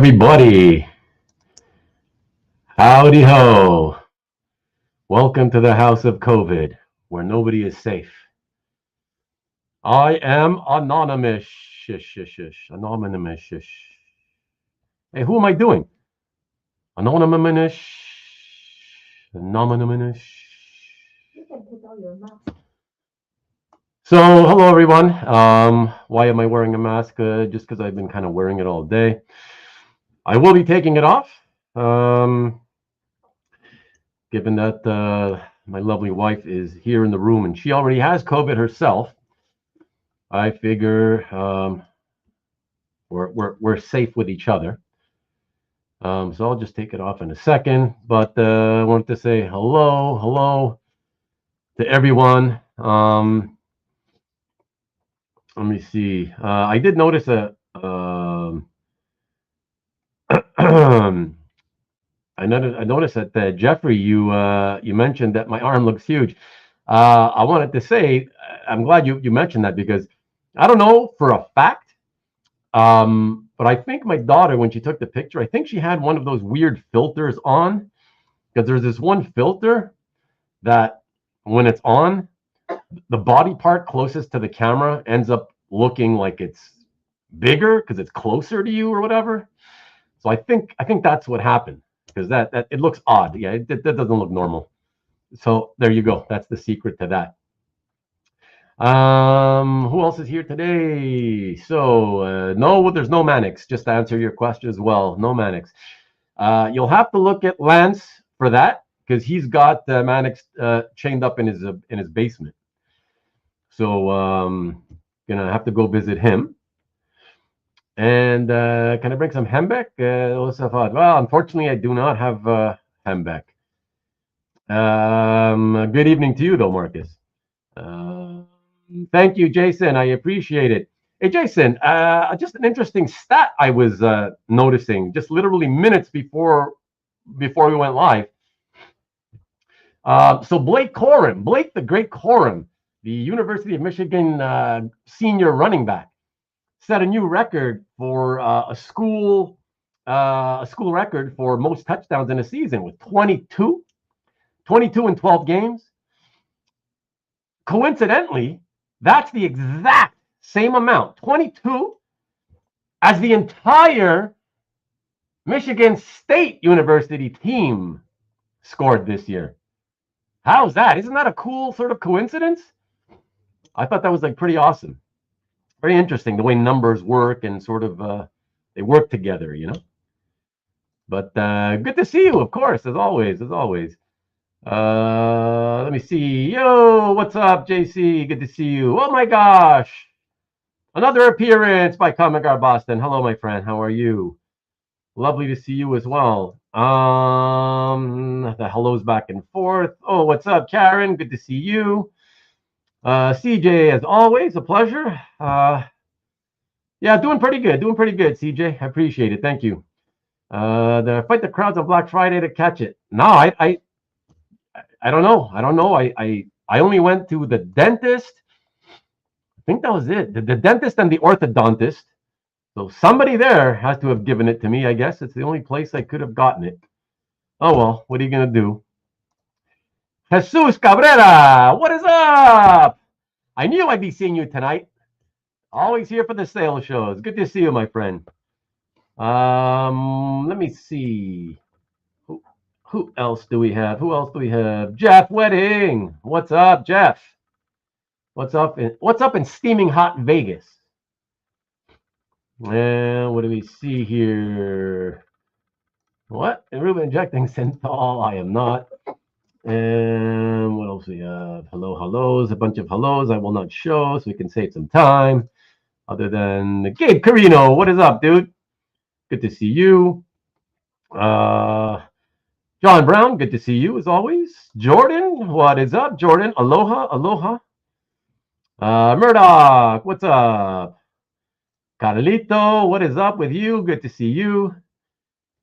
everybody. Howdy ho. Welcome to the house of COVID, where nobody is safe. I am anonymous. Anonymous. Hey, who am I doing? Anonymous. Anonymous. So, hello everyone. Why am I wearing a mask? Just because I've been kind of wearing it all day. I will be taking it off. Given that my lovely wife is here in the room and she already has COVID herself, I figure we're safe with each other. So I'll just take it off in a second. But I wanted to say hello to everyone. Let me see. I did notice I noticed that Jeffrey, you mentioned that my arm looks huge. I wanted to say, I'm glad you mentioned that because I don't know for a fact, but I think my daughter, when she took the picture, I think she had one of those weird filters on, because there's this one filter that when it's on, the body part closest to the camera ends up looking like it's bigger because it's closer to you or whatever. So I think that's what happened, because that it looks odd. Yeah, that doesn't look normal. So there you go. That's the secret to that. Who else is here today? So no, there's no Mannix. Just to answer your question as well, no Mannix. You'll have to look at Lance for that, because he's got Mannix chained up in his basement. So gonna have to go visit him. And can I bring some Hembeck? Well, unfortunately, I do not have Hembeck. Good evening to you, though, Marcus. Thank you, Jason. I appreciate it. Hey, Jason, just an interesting stat I was noticing just literally minutes before we went live. So Blake the great Corum, the University of Michigan senior running back, set a new record for a school record for most touchdowns in a season with 22 in 12 games. Coincidentally, that's the exact same amount, 22, as the entire Michigan State University team scored this year. How's that? Isn't that a cool sort of coincidence? I thought that was like pretty awesome. Very interesting the way numbers work and sort of they work together, you know. But good to see you, of course, as always. Let me see. Yo, what's up, JC? Good to see you. Oh my gosh, another appearance by Comic Art Boston. Hello, my friend. How are you? Lovely to see you as well. The hellos back and forth. Oh, what's up, Karen? Good to see you. CJ, as always, a pleasure. Yeah, doing pretty good, CJ. I appreciate it. Thank you. Fight the crowds on Black Friday to catch it. No, I don't know. I only went to the dentist. I think that was it. The dentist and the orthodontist. So somebody there has to have given it to me, I guess. It's the only place I could have gotten it. Oh, well, what are you going to do? Jesus Cabrera, what is up? I knew I'd be seeing you tonight. Always here for the sales shows. Good to see you, my friend. Let me see. Who else do we have? Jeff Wedding. What's up, Jeff? What's up in steaming hot Vegas? And what do we see here? What? Ruben injecting Synthol. I am not. And what else we have? Hellos. A bunch of hellos I will not show, so we can save some time. Other than Gabe Carino. What is up, dude? Good to see you. John Brown, good to see you as always. Jordan, what is up, Jordan? Aloha. Murdoch, what's up? Carlito, what is up with you? Good to see you.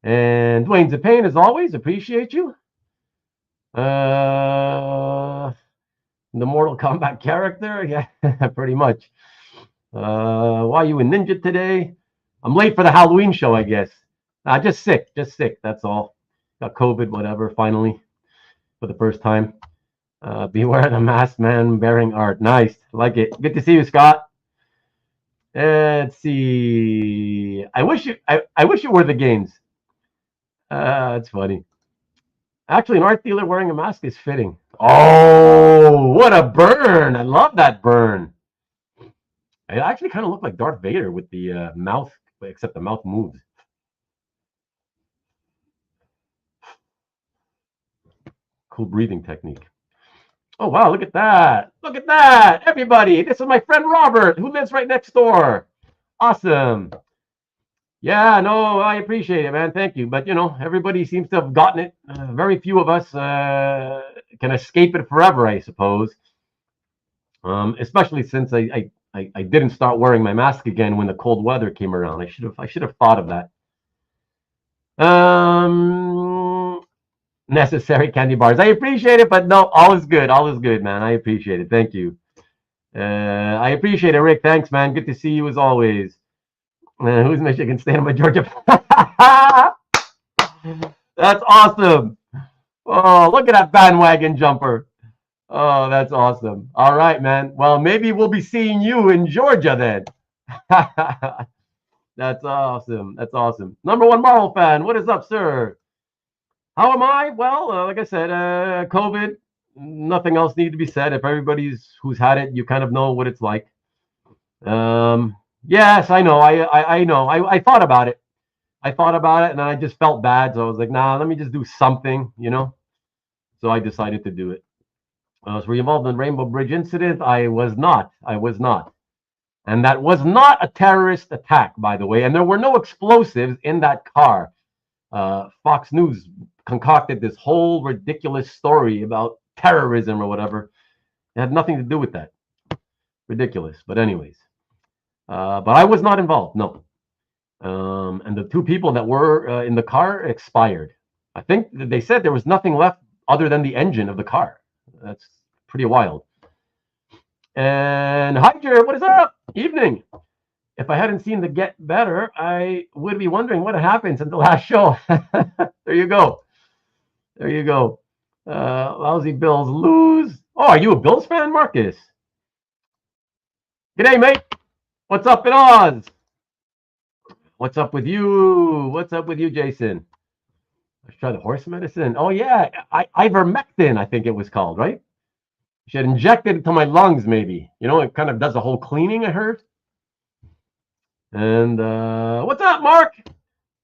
And Dwayne Zapain, as always, appreciate you. The Mortal Kombat character, yeah, pretty much. Why are you in Ninja today? I'm late for the Halloween show, I guess. Just sick, that's all. Got COVID, whatever, finally, for the first time. Beware the masked man bearing art. Nice, like it. Good to see you, Scott. Let's see. I wish you were the games. That's funny. Actually, an art dealer wearing a mask is fitting. Oh, what a burn! I love that burn. It actually kind of looked like Darth Vader with the mouth, except the mouth moves. Cool breathing technique. Oh, wow, look at that. Look at that. Everybody, this is my friend Robert, who lives right next door. Awesome. Yeah, no, I appreciate it, man. Thank you. But, everybody seems to have gotten it. Very few of us can escape it forever, I suppose. Especially since I didn't start wearing my mask again when the cold weather came around. I should have thought of that. Necessary candy bars. I appreciate it, but no, all is good, man. I appreciate it. Thank you. I appreciate it, Rick. Thanks, man. Good to see you as always. Who's Michigan State? My Georgia. That's awesome. Oh, look at that bandwagon jumper. Oh, that's awesome. All right, man. Well, maybe we'll be seeing you in Georgia then. That's awesome. That's awesome. Number one Marvel fan. What is up, sir? How am I? Well, like I said, COVID. Nothing else needs to be said. If everybody's who's had it, you kind of know what it's like. Yes, I know. I know. I thought about it. And then I just felt bad. So I was like, nah, let me just do something, So I decided to do it. Was we involved in the Rainbow Bridge incident? I was not. And that was not a terrorist attack, by the way. And there were no explosives in that car. Fox News concocted this whole ridiculous story about terrorism or whatever. It had nothing to do with that. Ridiculous. But anyways. But I was not involved, no. And the two people that were in the car expired. I think they said there was nothing left other than the engine of the car. That's pretty wild. And hi, Jared, what is up? Evening. If I hadn't seen the Get Better, I would be wondering what happened since the last show. There you go. Lousy Bills lose. Oh, are you a Bills fan, Marcus? G'day, mate. What's up in Oz? What's up with you, Jason? Let's try the horse medicine. Oh, yeah. Ivermectin, I think it was called, right? You should inject it into my lungs, maybe. It kind of does the whole cleaning, I heard. And what's up, Mark?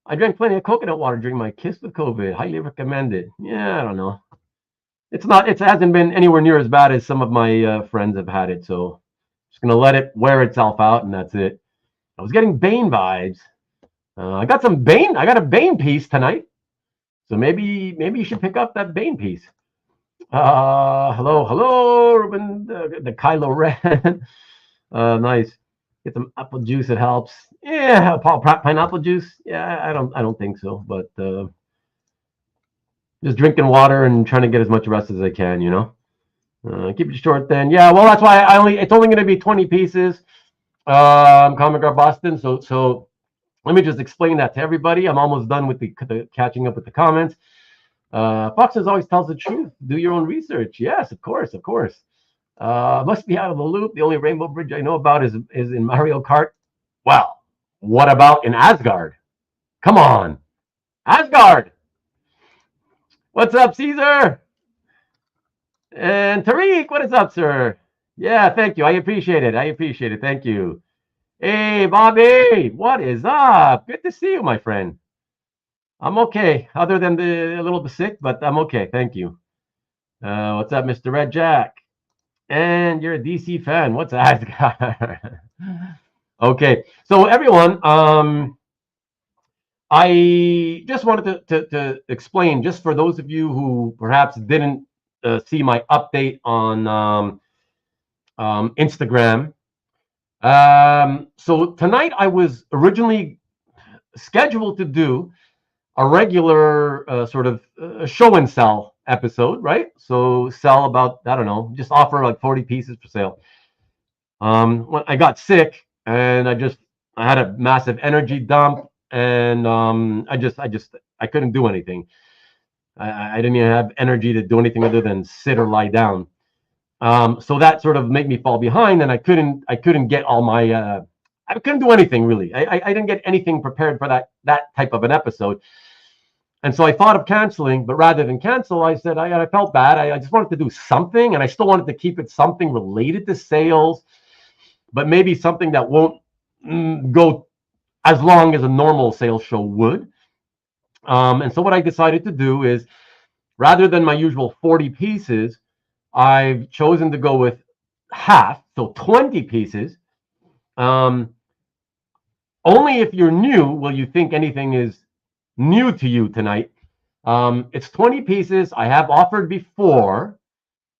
I drank plenty of coconut water during my kiss with COVID. Highly recommend it. Yeah, I don't know. It hasn't been anywhere near as bad as some of my friends have had it. So just going to let it wear itself out, and that's it. I was getting Bane vibes. I got a Bane piece tonight. So maybe you should pick up that Bane piece. Hello, Ruben, the Kylo Ren. Nice. Get some apple juice. It helps. Yeah, pineapple juice. Yeah, I don't think so. But just drinking water and trying to get as much rest as I can. Keep it short then. Yeah, well, that's why it's only going to be 20 pieces. Comic Art Boston. So let me just explain that to everybody. I'm almost done with the catching up with the comments. Fox always tells the truth. Do your own research. Yes, of course. Must be out of the loop. The only Rainbow Bridge I know about is in Mario Kart. Well, what about in Asgard? Come on, Asgard. What's up, Caesar? And Tariq, what is up, sir? Yeah, thank you. I appreciate it. Thank you. Hey, Bobby, what is up? Good to see you, my friend. I'm okay, other than a little bit sick, but I'm okay. Thank you. What's up, Mr. Red Jack? And you're a DC fan. What's Asgard? Okay, so everyone, I just wanted to explain, just for those of you who perhaps didn't see my update on Instagram. So tonight I was originally scheduled to do a regular sort of show and sell episode, right? So sell about, I don't know, just offer like 40 pieces for sale. When I got sick and I had a massive energy dump, and I couldn't do anything. I didn't even have energy to do anything other than sit or lie down. So that sort of made me fall behind, and I couldn't get all my I couldn't do anything really. I didn't get anything prepared for that type of an episode. And so I thought of canceling, but rather than cancel, I said I felt bad. I just wanted to do something, and I still wanted to keep it something related to sales, but maybe something that won't go as long as a normal sales show would. And so what I decided to do is, rather than my usual 40 pieces, I've chosen to go with half, so 20 pieces. Only if you're new will you think anything is new to you tonight. It's 20 pieces. I have offered before,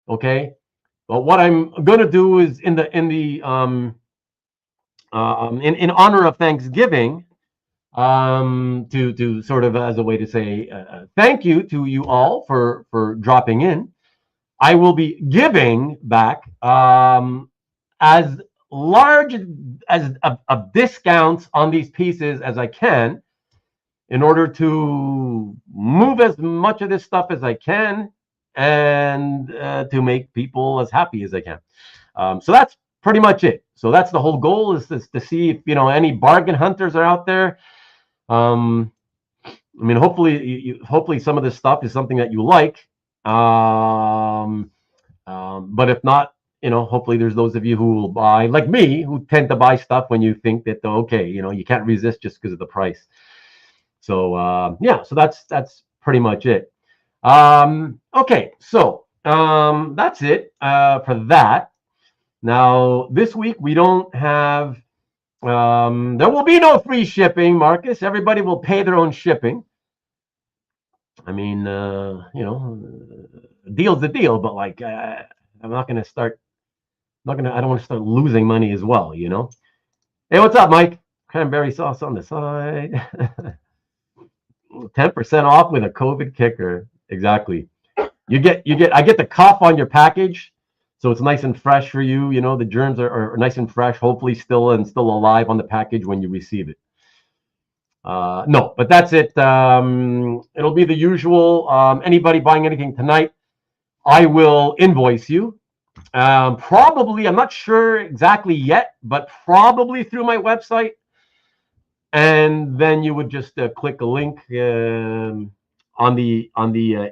okay? But what I'm going to do is in honor of Thanksgiving, to sort of as a way to say thank you to you all for dropping in. I will be giving back as large as of discounts on these pieces as I can, in order to move as much of this stuff as I can, and to make people as happy as I can. So that's pretty much it. So that's the whole goal, is to see if any bargain hunters are out there. I mean, hopefully some of this stuff is something that you like. But if not, hopefully there's those of you who will buy, like me, who tend to buy stuff when you think that, okay, you can't resist just because of the price. So yeah, so that's pretty much it. Okay, so that's it for that. Now this week we don't have. There will be no free shipping, Marcus. Everybody will pay their own shipping. I mean, deal's the deal, but like, I'm not going to start. I don't want to start losing money as well. Hey, what's up, Mike? Cranberry sauce on the side. 10% off with a COVID kicker. Exactly. I get the cough on your package, so it's nice and fresh for you. The germs are nice and fresh, hopefully still alive on the package when you receive it. No, but that's it. It'll be the usual. Anybody buying anything tonight, I will invoice you. Probably, I'm not sure exactly yet, but probably through my website. And then you would just click a link on the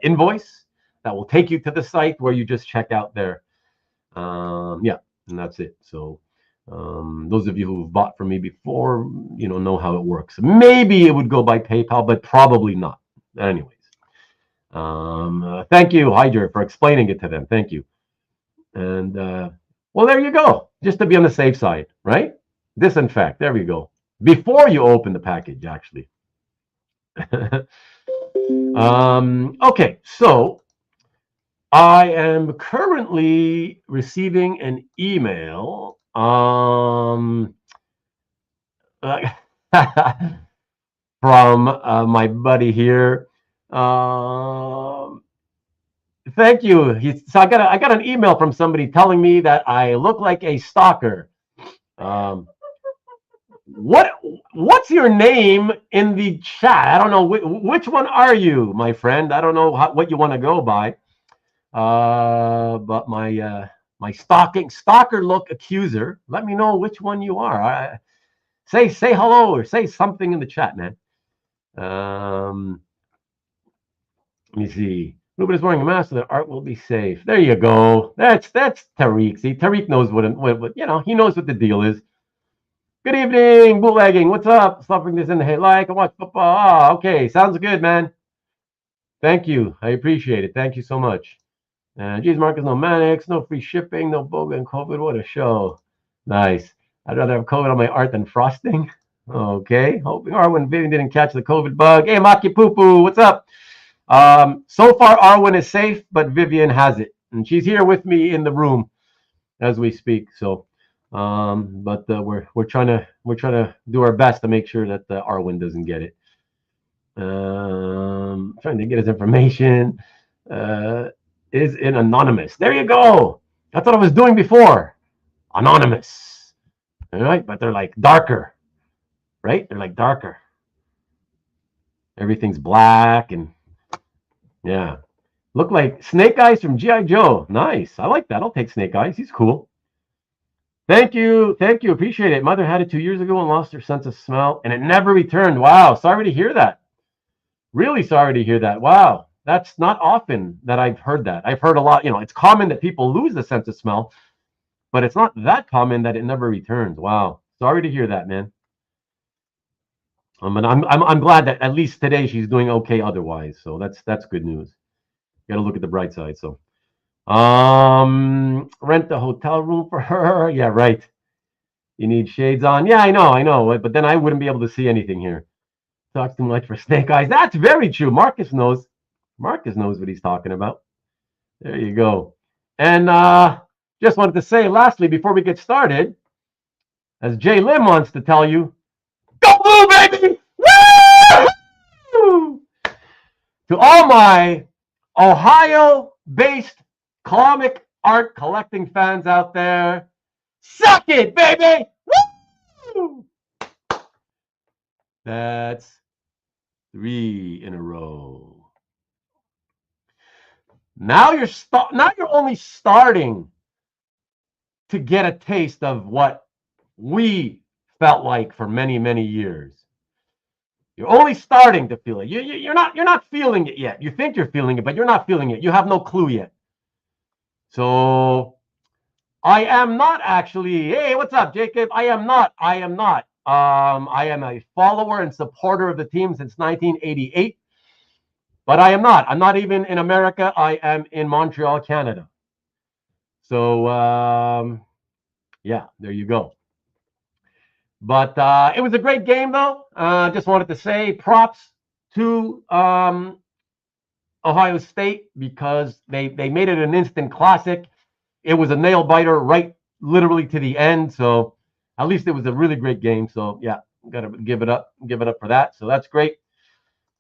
invoice that will take you to the site where you just check out there. Yeah, and that's it. So those of you who've bought from me before, know how it works. Maybe it would go by PayPal, but probably not. Anyways, thank you, Hydra, for explaining it to them. Thank you. And well, there you go. Just to be on the safe side, right? Disinfect. There we go. Before you open the package, actually. Okay, so I am currently receiving an email from my buddy here. Thank you. So I got an email from somebody telling me that I look like a stalker. What's your name in the chat? I don't know which one are you, my friend. I don't know what you want to go by. But my stalker look accuser. Let me know which one you are. Say hello or say something in the chat, man. Let me see. Ruben is wearing a mask so that art will be safe. There you go. That's Tariq. See, Tariq knows what he knows what the deal is. Good evening, bootlegging. What's up? Suffering this in the head like I watch football. Oh, okay, sounds good, man. Thank you. I appreciate it. Thank you so much. Geez, Marcus, no Mannix, no free shipping, no Boga and COVID. What a show. Nice. I'd rather have COVID on my art than frosting. Okay. Hoping Arwen Vivian didn't catch the COVID bug. Hey, Maki Poo Poo, what's up? So far, Arwen is safe, but Vivian has it. And she's here with me in the room as we speak. So, but we're trying to do our best to make sure that Arwen doesn't get it. Trying to get his information. Is in anonymous. There you go. That's what I was doing before. Anonymous. All right, but they're like darker, right? They're like darker. Everything's black and yeah. Look like Snake Eyes from G.I. Joe. Nice. I like that. I'll take Snake Eyes. He's cool. Thank you. Thank you. Appreciate it. Mother had it 2 years ago and lost her sense of smell, and it never returned. Wow. Sorry to hear that. Really sorry to hear that. Wow. That's not often that I've heard that. I've heard a lot. It's common that people lose the sense of smell, but it's not that common that it never returns. Wow. Sorry to hear that, man. And I'm glad that at least today she's doing okay otherwise. So that's good news. Got to look at the bright side. So, rent a hotel room for her. Yeah, right. You need shades on. Yeah, I know. But then I wouldn't be able to see anything here. Talks too much for Snake Eyes. That's very true. Marcus knows. Marcus knows what he's talking about. There you go. And just wanted to say, lastly, before we get started, as Jay Lim wants to tell you, go Blue, baby! Woo! To all my Ohio-based comic art collecting fans out there, suck it, baby! Woo! That's 3 in a row. Now you're only starting to get a taste of what we felt like for many, many years. You're only starting to feel it. You're not feeling it yet. You think you're feeling it, but you're not feeling it. You have no clue yet. So I am not actually. Hey, what's up, Jacob? I am not. I am a follower and supporter of the team since 1988. But I am not. I'm not even in America. I am in Montreal, Canada. So, yeah, there you go. But it was a great game, though. Just wanted to say props to Ohio State because they made it an instant classic. It was a nail biter right literally to the end. So at least it was a really great game. So, yeah, got to give it up for that. So that's great.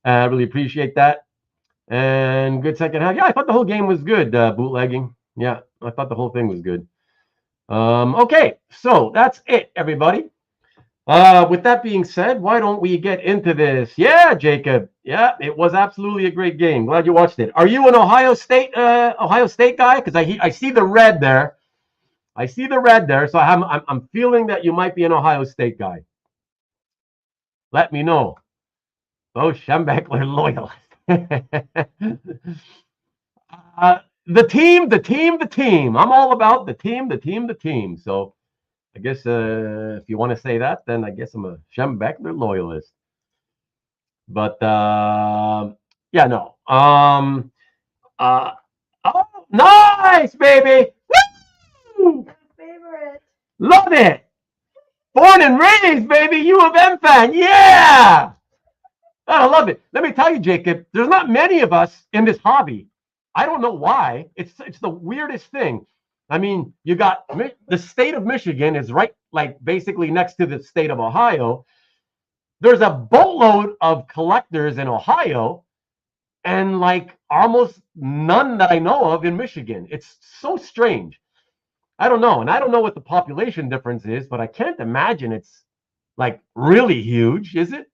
I really appreciate that. And good second half. Yeah, I thought the whole game was good, bootlegging. Yeah, I thought the whole thing was good. Okay, so that's it, everybody. With that being said, why don't we get into this? Yeah, Jacob. Yeah, it was absolutely a great game. Glad you watched it. Are you an Ohio State guy? Because I see the red there. I see the red there, so I'm feeling that you might be an Ohio State guy. Let me know. Oh, Schembechler loyal. The team. I'm all about the team. So I guess if you want to say that, then I guess I'm a Schembechler loyalist. But yeah, no. Oh, nice, baby. Woo! Favorite. Love it. Born and raised, baby. U of M fan. Yeah. I love it. Let me tell you, Jacob, there's not many of us in this hobby. I don't know why. It's the weirdest thing. I mean, you got the state of Michigan is right, like basically next to the state of Ohio. There's a boatload of collectors in Ohio and like almost none that I know of in Michigan. It's so strange. I don't know. And I don't know what the population difference is, but I can't imagine it's like really huge, is it?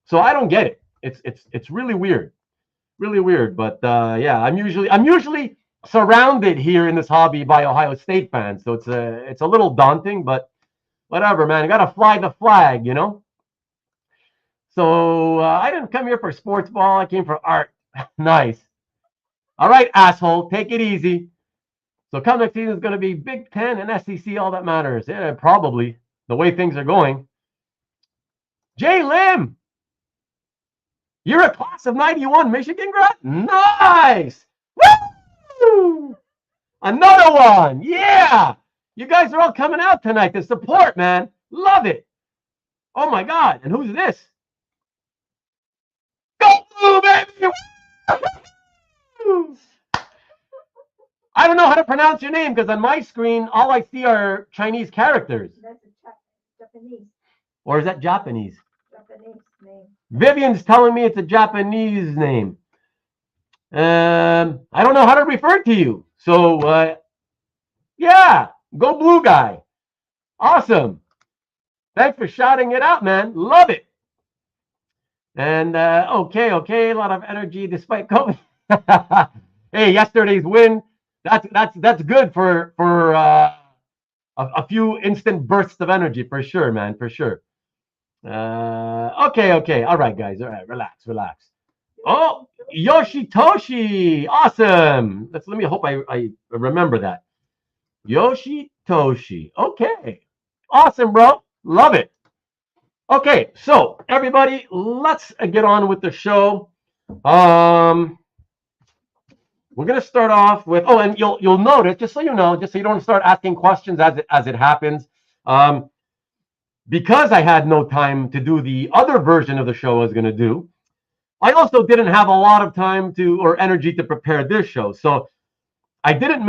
So I don't get it. It's really weird, But yeah, I'm usually surrounded here in this hobby by Ohio State fans, so it's a little daunting, but whatever, man. I gotta fly the flag, So I didn't come here for sports ball. I came for art. Nice. All right, asshole, take it easy. So come next season is going to be Big Ten and SEC. All that matters. Yeah, probably the way things are going. Jay Lim. You're a class of 91 Michigan grad? Nice! Woo! Another one! Yeah! You guys are all coming out tonight to support, man. Love it. Oh my God. And who's this? Go Blue, baby! Woo! I don't know how to pronounce your name because on my screen, all I see are Chinese characters. That's Japanese. Or is that Japanese? Japanese name. Vivian's telling me it's a Japanese name. I don't know how to refer to you. So, yeah, go Blue guy. Awesome. Thanks for shouting it out, man. Love it. And okay, a lot of energy despite COVID. Hey, yesterday's win. That's good for a few instant bursts of energy for sure, man, for sure. Okay, all right, guys, all right, relax. Oh, Yoshitoshi, awesome. Let me hope I remember that. Yoshitoshi, okay, awesome, bro, love it. Okay, so everybody, let's get on with the show. Um, we're gonna start off with and you'll notice, just so you know, just so you don't start asking questions as it happens. Um, because I had no time to do the other version of the show I was gonna do, I also didn't have a lot of time to or energy to prepare this show. So I didn't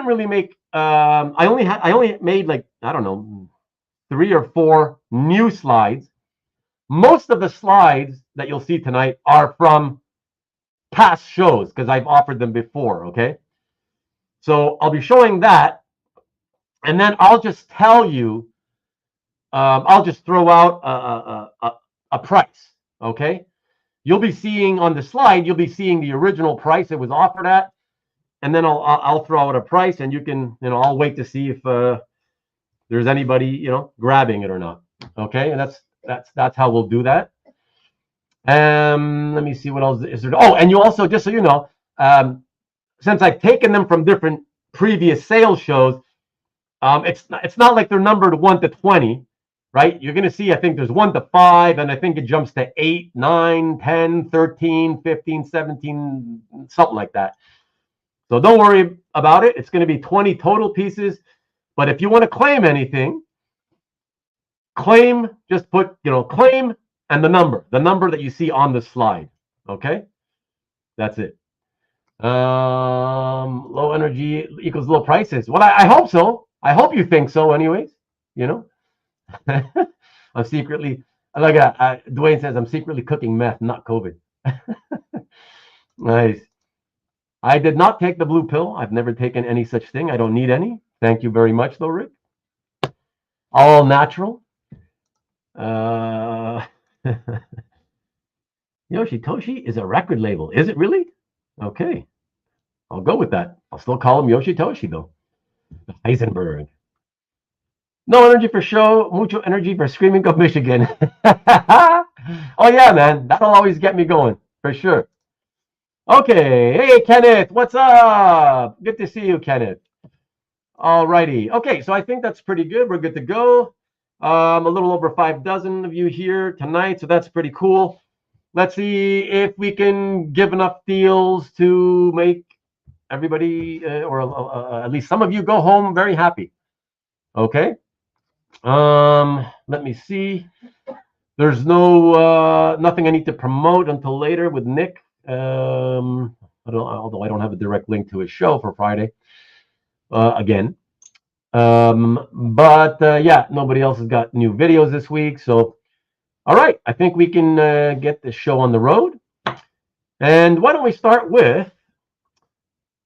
really make I only made like, I don't know, 3 or 4 new slides. Most of the slides that you'll see tonight are from past shows because I've offered them before, okay? So I'll be showing that, and then I'll just tell you, I'll just throw out a price, okay? You'll be seeing on the slide, you'll be seeing the original price it was offered at, and then I'll throw out a price, and you can, I'll wait to see if there's anybody, grabbing it or not, okay? And that's how we'll do that. Let me see what else is there. Oh, and you also, just so you know, since I've taken them from different previous sales shows, it's not like they're numbered 1 to 20, right? You're going to see, I think there's 1 to 5, and I think it jumps to 8, 9, 10, 13, 15, 17, something like that. So don't worry about it. It's going to be 20 total pieces. But if you want to claim anything, just put, claim and the number that you see on the slide. Okay? That's it. Low energy equals low prices. Well, I hope so. I hope you think so anyways, I'm secretly, like Dwayne says, I'm secretly cooking meth, not COVID. Nice. I did not take the blue pill. I've never taken any such thing. I don't need any. Thank you very much, though, Rick. All natural. Yoshitoshi is a record label. Is it really? Okay. I'll go with that. I'll still call him Yoshitoshi, though. Heisenberg. No energy for show, mucho energy for Screaming Up Michigan. Oh, yeah, man. That'll always get me going, for sure. Okay. Hey, Kenneth. What's up? Good to see you, Kenneth. All righty. Okay, so I think that's pretty good. We're good to go. A little over 5 dozen of you here tonight, so that's pretty cool. Let's see if we can give enough deals to make everybody, or at least some of you, go home very happy. Okay. Let me see. There's nothing I need to promote until later with Nick. Although I don't have a direct link to his show for Friday. Again. But yeah, nobody else has got new videos this week. So, all right, I think we can get this show on the road. And why don't we start with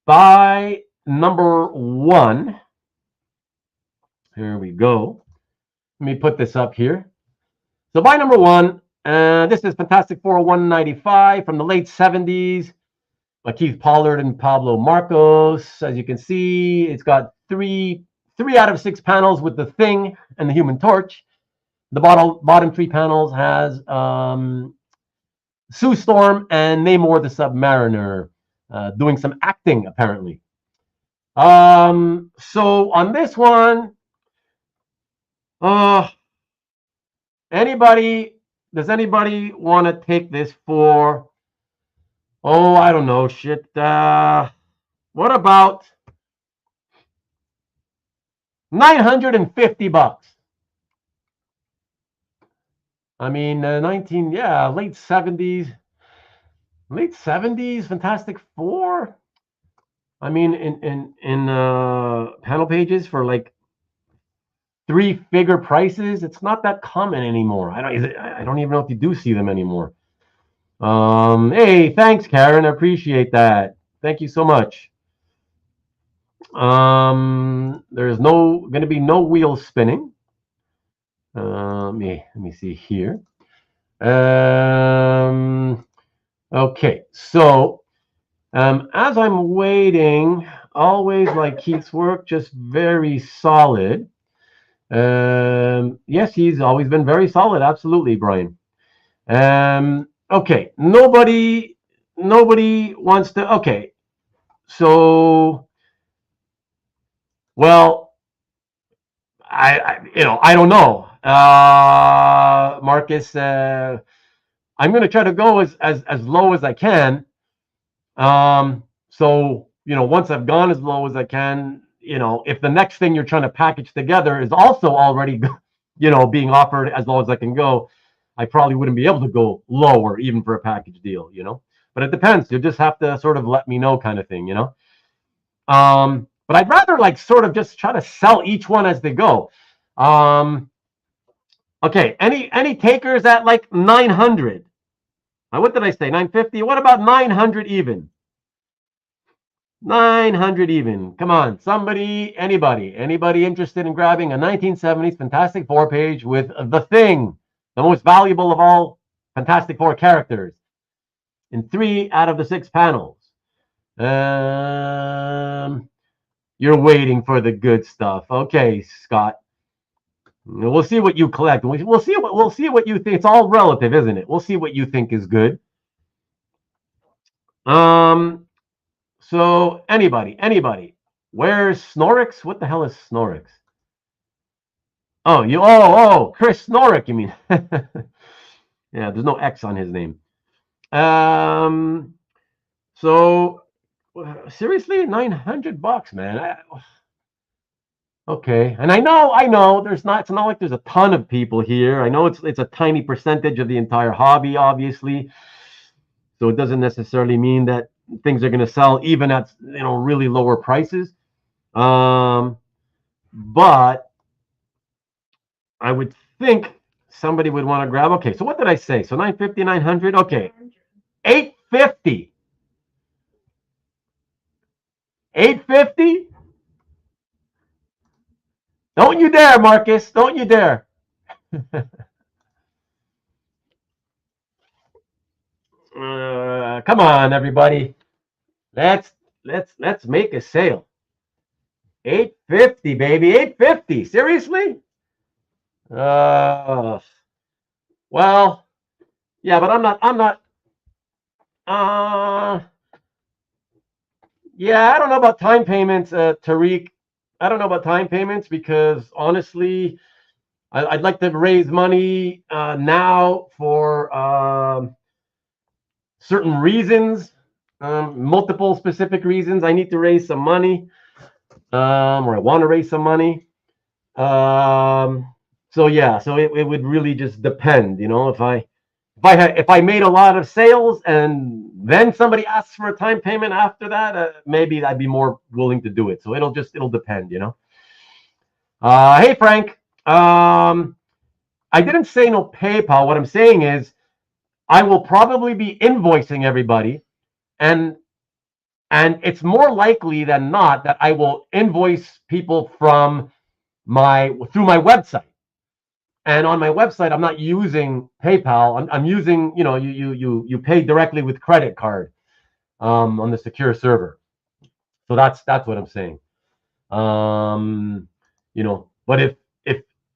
buy number 1. Here we go. Let me put this up here. So buy number 1, this is Fantastic 401.95 from the late 70s by Keith Pollard and Pablo Marcos. As you can see, it's got 3 out of 6 panels with the Thing and the Human Torch. The bottom 3 panels has Sue Storm and Namor the Submariner doing some acting, apparently. So on this one, does anybody want to take this for, I don't know, shit. What about $950? I mean, late 70s, Fantastic Four. I mean, in panel pages for like 3-figure prices, it's not that common anymore. I don't even know if you do see them anymore. Hey, thanks, Karen. I appreciate that. Thank you so much. There's going to be no wheels spinning. Let me see here. Okay, so as I'm waiting, always like Keith's work, just very solid. Yes, he's always been very solid. Absolutely, Brian. Okay, nobody wants to. Okay, so well, I don't know, Marcus. I'm gonna try to go as low as I can. So once I've gone as low as I can, if the next thing you're trying to package together is also already, being offered as low as I can go, I probably wouldn't be able to go lower even for a package deal. But it depends. You just have to sort of let me know, kind of thing. But I'd rather like sort of just try to sell each one as they go. Okay, any takers at like 900? What did I say? 950? What about 900 even? 900 even. Come on, anybody interested in grabbing a 1970s Fantastic Four page with The Thing, the most valuable of all Fantastic Four characters, in 3 out of the 6 panels? You're waiting for the good stuff. Okay, Scott. We'll see what you collect. We'll see what you think. It's all relative, isn't it? We'll see what you think is good. So anybody. Where's Snorix? What the hell is Snorix? Oh, Chris Snorik, you mean? Yeah, there's no X on his name. So seriously, $900, man. Okay, and I know it's not like there's a ton of people here. I know it's a tiny percentage of the entire hobby, obviously. So it doesn't necessarily mean that things are going to sell even at really lower prices. But I would think somebody would want to grab. Okay, so what did I say? So 950, 900. Okay, 850. 850. Don't you dare, Marcus. Don't you dare. Come on, everybody. Let's make a sale. 850, baby. 850. Seriously? Well, yeah, but I'm not. Yeah, I don't know about time payments, Tariq. I don't know about time payments because honestly, I'd like to raise money now for certain reasons, multiple specific reasons. I need to raise some money, or I want to raise some money. So yeah, so it would really just depend, if I made a lot of sales and then somebody asks for a time payment after that, maybe I'd be more willing to do it. So it'll depend. Hey Frank, I didn't say no PayPal. What I'm saying is I will probably be invoicing everybody, and it's more likely than not that I will invoice people through my website. And on my website, I'm not using PayPal. I'm using, you pay directly with credit card on the secure server. So that's what I'm saying. But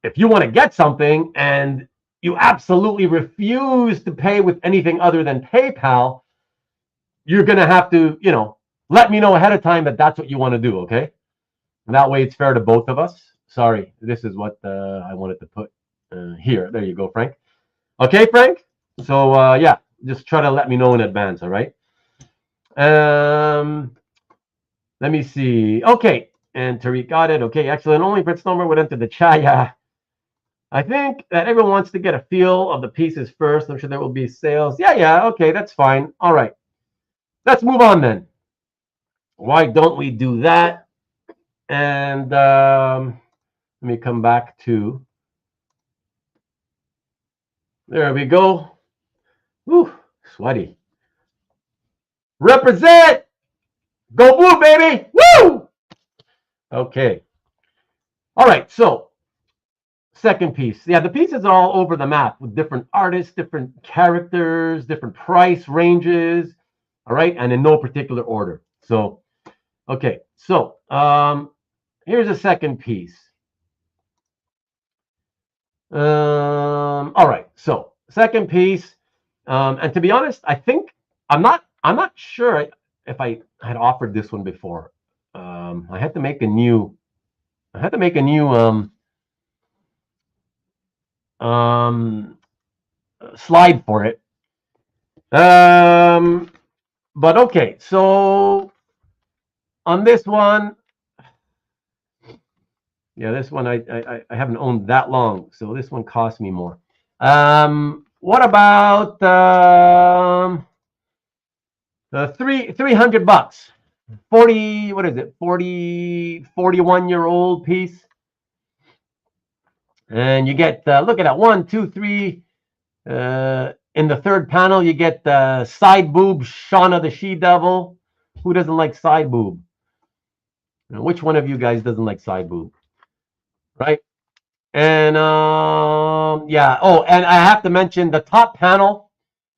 if you want to get something and you absolutely refuse to pay with anything other than PayPal, you're gonna have to, let me know ahead of time that that's what you want to do. Okay, and that way it's fair to both of us. Sorry, this is what I wanted to put here. There you go, Frank. Okay, Frank. So yeah, just try to let me know in advance. All right. Let me see. Okay, and Tariq got it. Okay, excellent. Only Fritz Snowmer would enter the Chaya. I think that everyone wants to get a feel of the pieces first. I'm sure there will be sales. Yeah. Okay, that's fine. All right. Let's move on then. Why don't we do that? And let me come back to. There we go. Whew, sweaty. Represent. Go blue, baby. Woo! Okay. All right. So second piece. Yeah, the pieces are all over the map with different artists, different characters, different price ranges. All right, and in no particular order. So, okay, so here's a second piece. All right, so second piece, and to be honest, I think I'm not sure if I had offered this one before. I had to make a new slide for it. But okay, so on this one, yeah, this one I haven't owned that long, so this one cost me more. What about $300? 40, what is it? 41-year-old piece. And you get look at that, 1, 2, 3. In the third panel, you get side boob, Shauna the She-Devil. Who doesn't like side boob? Now, which one of you guys doesn't like side boob? Right? And yeah. Oh, and I have to mention the top panel.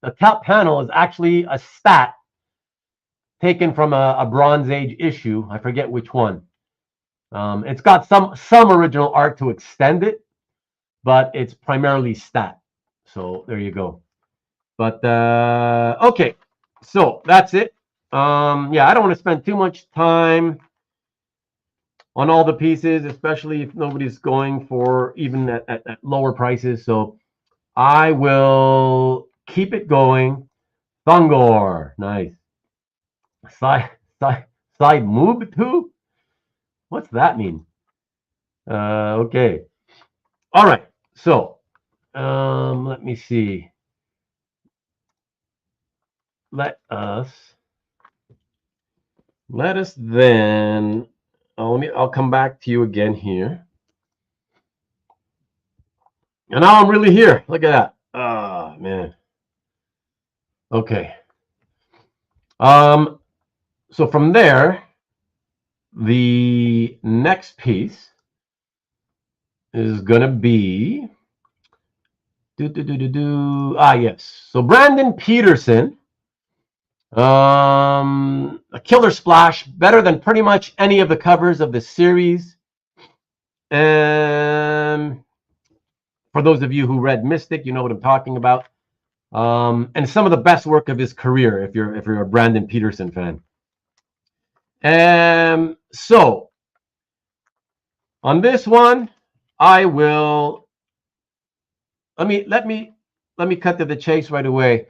The top panel is actually a stat taken from a Bronze Age issue. I forget which one. It's got some original art to extend it, but it's primarily stat. So there you go. But okay, so that's it. Yeah, I don't want to spend too much time on all the pieces, especially if nobody's going for even at lower prices. So I will keep it going. Thungor, nice. Side move too? What's that mean? Okay. All right. So let me see. Let us then. I'll come back to you again here. And now I'm really here. Look at that. Oh man. Okay. So from there, the next piece is gonna be yes. So Brandon Peterson. A killer splash, better than pretty much any of the covers of the series. And for those of you who read Mystic, you know what I'm talking about. And some of the best work of his career, if you're a Brandon Peterson fan. So on this one, I will let me cut to the chase right away.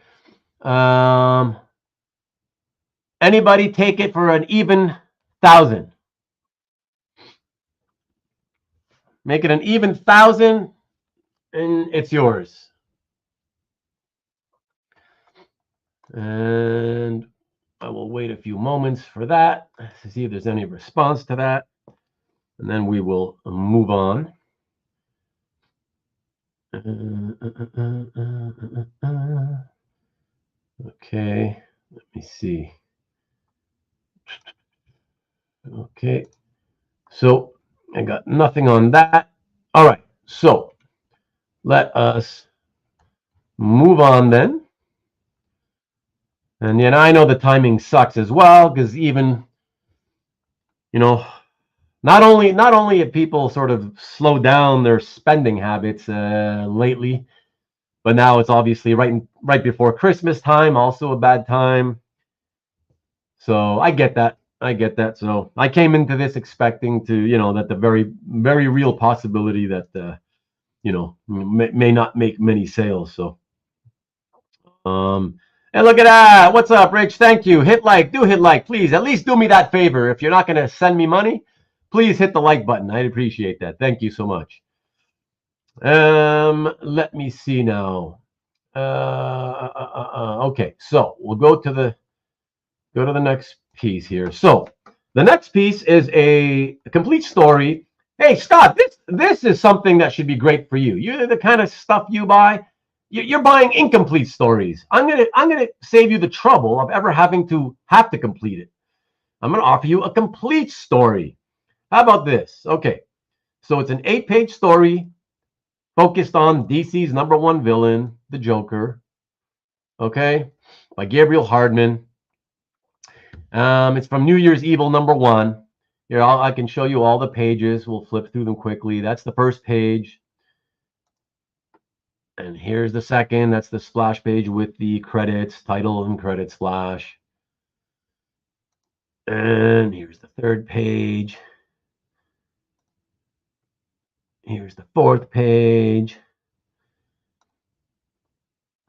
Anybody take it for an even 1,000? Make it an even 1,000, and it's yours. And I will wait a few moments for that to see if there's any response to that, and then we will move on. Okay, let me see. Okay, so I got nothing on that. All right, so let us move on then. And then I know the timing sucks as well, because even, you know, not only have people sort of slowed down their spending habits lately, but now it's obviously right before Christmas time, also a bad time. So I get that. So I came into this expecting to, that the very, very real possibility that, may not make many sales. So, and look at that. What's up, Rich? Thank you. Hit like, please. At least do me that favor. If you're not going to send me money, please hit the like button. I'd appreciate that. Thank you so much. Let me see now. Okay, so we'll go to the next piece here. So the next piece is a complete story. Hey, Scott, this is something that should be great for you. You're the kind of stuff you buy. You're buying incomplete stories. I'm gonna save you the trouble of ever having to complete it. I'm gonna offer you a complete story. How about this? Okay, so it's an 8-page story focused on DC's #1 villain, the Joker. Okay, by Gabriel Hardman. It's from New Year's Evil #1. Here, I can show you all the pages. We'll flip through them quickly. That's the first page. And here's the second. That's the splash page with the credits, title and credit splash. And here's the third page. Here's the fourth page.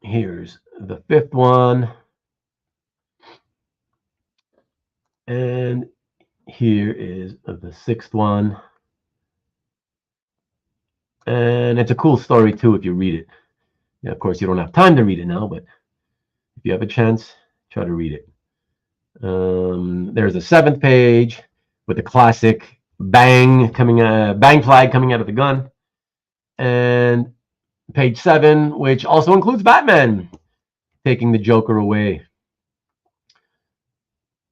Here's the fifth one. And here is the sixth one. And it's a cool story too if you read it. Yeah, of course, you don't have time to read it now, but if you have a chance, try to read it. There's the seventh page with the classic bang flag coming out of the gun. And page 7, which also includes Batman taking the Joker away.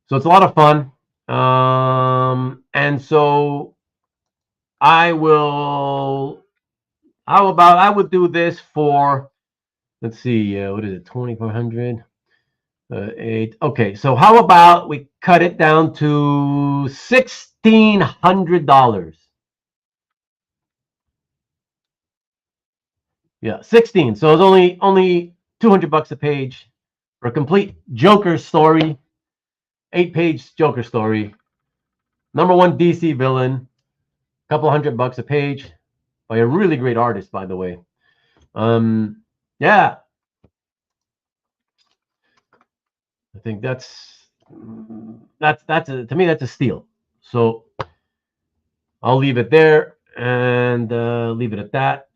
So it's a lot of fun. And so I would do this for, let's see, what is it, 2,400? 8. Okay, so how about we cut it down to $1,600? Yeah, 16. So it's only $200 a page for a complete Joker story, 8-page Joker story, #1 DC villain, a couple $100 a page by a really great artist, by the way. Yeah, I think that's to me that's a steal. So I'll leave it there and leave it at that.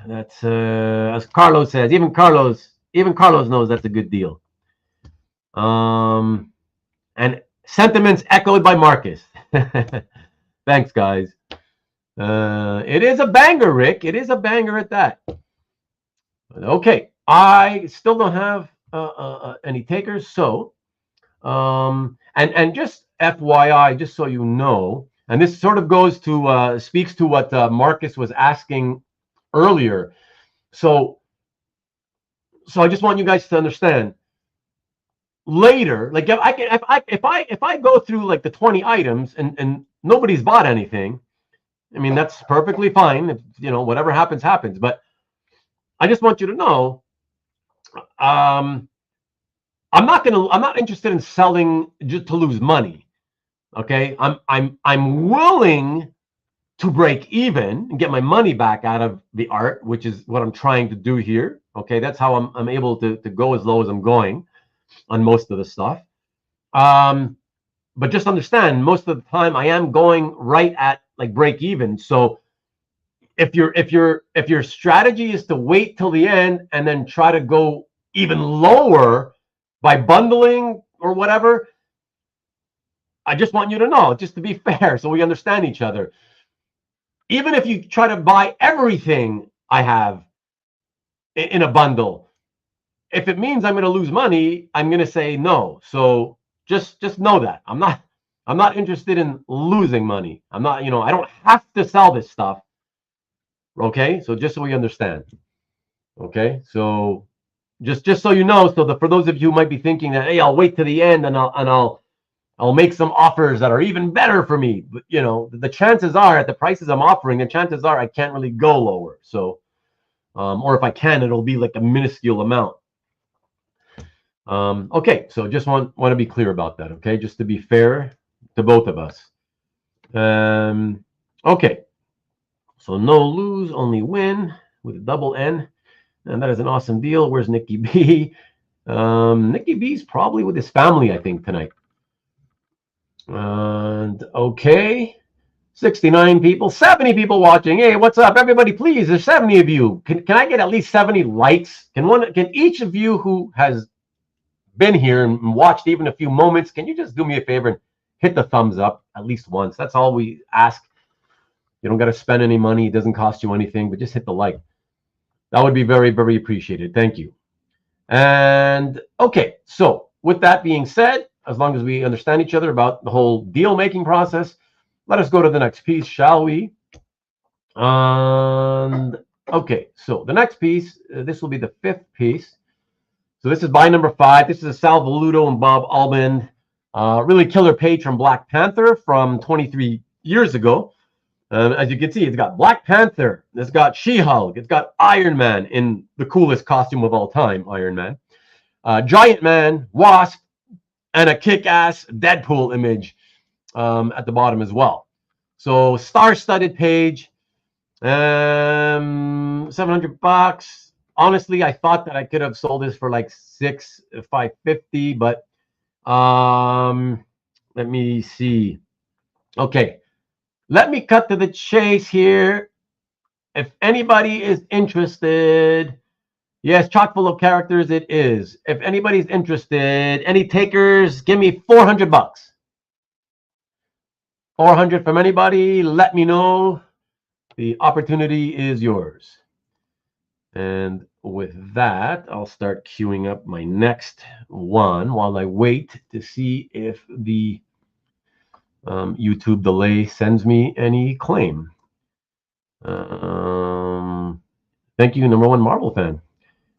That's as Carlos says. Even Carlos knows that's a good deal. And sentiments echoed by Marcus. Thanks, guys. It is a banger, Rick. It is a banger at that. Okay, I still don't have any takers. So, and just FYI, just so you know, and this sort of goes to speaks to what Marcus was asking earlier. So I just want you guys to understand. Later, like if I go through like the 20 items and nobody's bought anything, I mean that's perfectly fine. If, whatever happens happens. But I just want you to know, I'm not interested in selling just to lose money. Okay, I'm willing to break even and get my money back out of the art, which is what I'm trying to do here. Okay, that's how I'm able to go as low as I'm going on most of the stuff. But just understand, most of the time I am going right at like break even. So if your strategy is to wait till the end and then try to go even lower by bundling or whatever, I just want you to know, just to be fair, so we understand each other. Even if you try to buy everything I have in a bundle, if it means I'm going to lose money, I'm going to say no. So just know that I'm not interested in losing money. I'm not, I don't have to sell this stuff. Okay, so just so we understand. Okay, so just so you know, so for those of you who might be thinking that, hey, I'll wait to the end and I'll make some offers that are even better for me. But the chances are at the prices I'm offering, the chances are I can't really go lower. So, or if I can, it'll be like a minuscule amount. Okay, so just want to be clear about that. Okay, just to be fair to both of us. Okay, so no lose, only win with a double N, and that is an awesome deal. Where's Nikki B? Nikki B's probably with his family, I think, tonight. And okay, 69 people, 70 people watching. Hey, what's up, everybody? Please, there's 70 of you. Can I get at least 70 likes? Can each of you who has been here and watched even a few moments, can you just do me a favor and hit the thumbs up at least once? That's all we ask. You don't got to spend any money. It doesn't cost you anything, but just hit the like. That would be very, very appreciated. Thank you. And okay, so with that being said, as long as we understand each other about the whole deal making process, let us go to the next piece, shall we? And Okay, so the next piece, this will be the 5th piece. So this is buy number 5. This is a Sal Voluto and Bob Almond, really killer page from Black Panther from 23 years ago. As you can see, it's got Black Panther, it's got She-Hulk, it's got Iron Man in the coolest costume of all time, Iron Man, Giant Man, Wasp, and a kick-ass Deadpool image at the bottom as well. So star-studded page, $700. Honestly, I thought that I could have sold this for like $550, but let me see. Okay, let me cut to the chase here. If anybody is interested, yes, chock full of characters it is. If anybody's interested, any takers, give me $400. 400 from anybody, let me know. The opportunity is yours. And with that, I'll start queuing up my next one while I wait to see if the YouTube delay sends me any claim. Thank you, number one Marvel fan.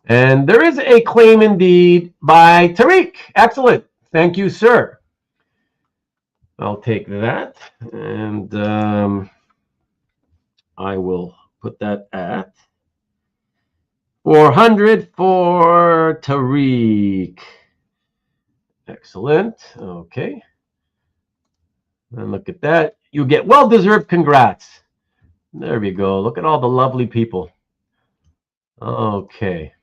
And there is a claim indeed by Tariq. Excellent. Thank you, sir. I'll take that. And I will put that at 400 for Tariq. Excellent. Okay. And look at that. You get well-deserved congrats. There we go. Look at all the lovely people. Okay.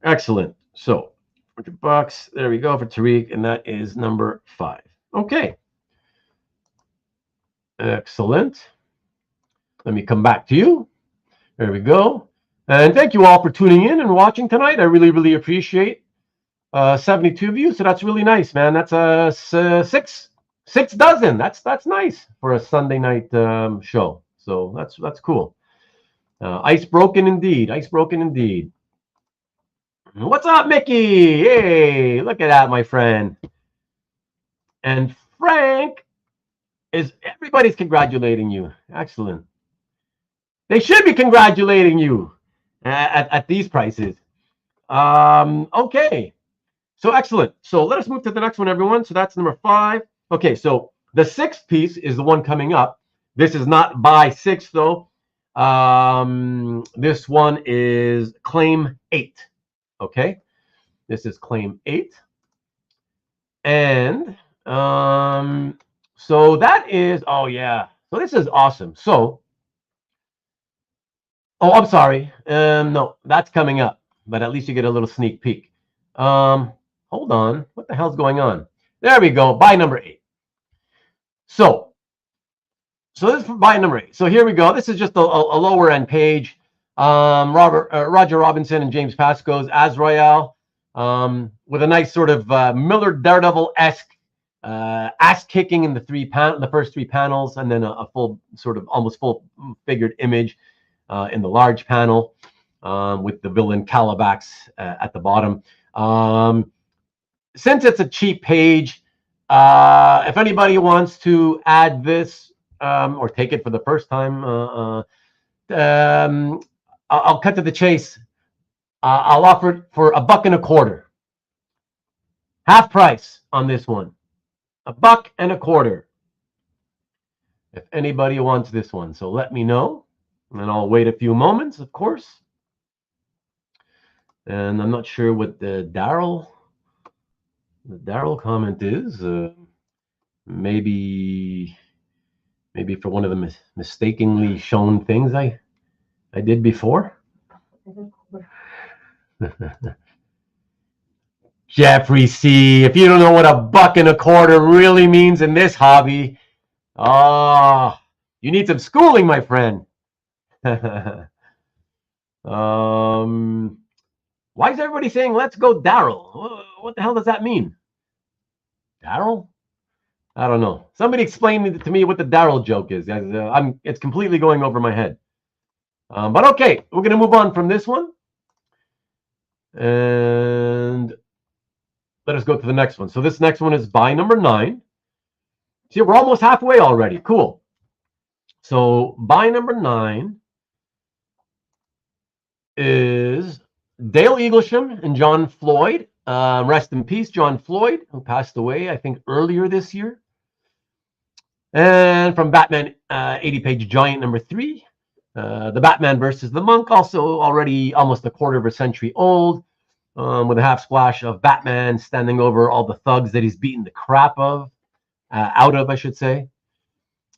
Excellent. So, $100. There we go for Tariq, and that is number 5. Okay. Excellent. Let me come back to you. There we go. And thank you all for tuning in and watching tonight. I really, really appreciate 72 views. So that's really nice, man. That's a six dozen. That's nice for a Sunday night show. So that's cool. Ice broken indeed. Ice broken indeed. What's up, Mickey? Hey, look at that, my friend. And Frank everybody's congratulating you. Excellent. They should be congratulating you at these prices. Okay. So excellent. So let us move to the next one, everyone. So that's number 5. Okay, so the 6th piece is the one coming up. This is not buy 6, though. This one is claim 8. Okay. This is claim 8. And so that is, oh yeah. So this is awesome. So, oh, I'm sorry. No, that's coming up, but at least you get a little sneak peek. Hold on. What the hell's going on? There we go. Buy number 8. So this is for buy number 8. So here we go. This is just a lower end page. Roger Robinson and James Pascoe's Azrael, with a nice sort of Miller Daredevil-esque ass kicking in the first 3 panels, and then a full sort of almost full figured image in the large panel with the villain Calabax at the bottom. Since it's a cheap page, if anybody wants to add this or take it for the first time, I'll cut to the chase. I'll offer it for $1.25. Half price on this one. $1.25. If anybody wants this one, so let me know, and I'll wait a few moments, of course. And I'm not sure what the Daryl comment is. Maybe for one of the mistakenly shown things I did before. Jeffrey C., if you don't know what $1.25 really means in this hobby, you need some schooling, my friend. Why is everybody saying, let's go Daryl? What the hell does that mean? Daryl? I don't know. Somebody explain to me what the Daryl joke is. It's completely going over my head. But okay, we're going to move on from this one. And let us go to the next one. So this next one is buy number 9. See, we're almost halfway already. Cool. So buy number 9 is Dale Eaglesham and John Floyd. Rest in peace, John Floyd, who passed away, I think, earlier this year. And from Batman 80-page Giant number 3, The Batman versus the Monk, also already almost a quarter of a century old, with a half splash of Batman standing over all the thugs that he's beaten the crap out of, I should say.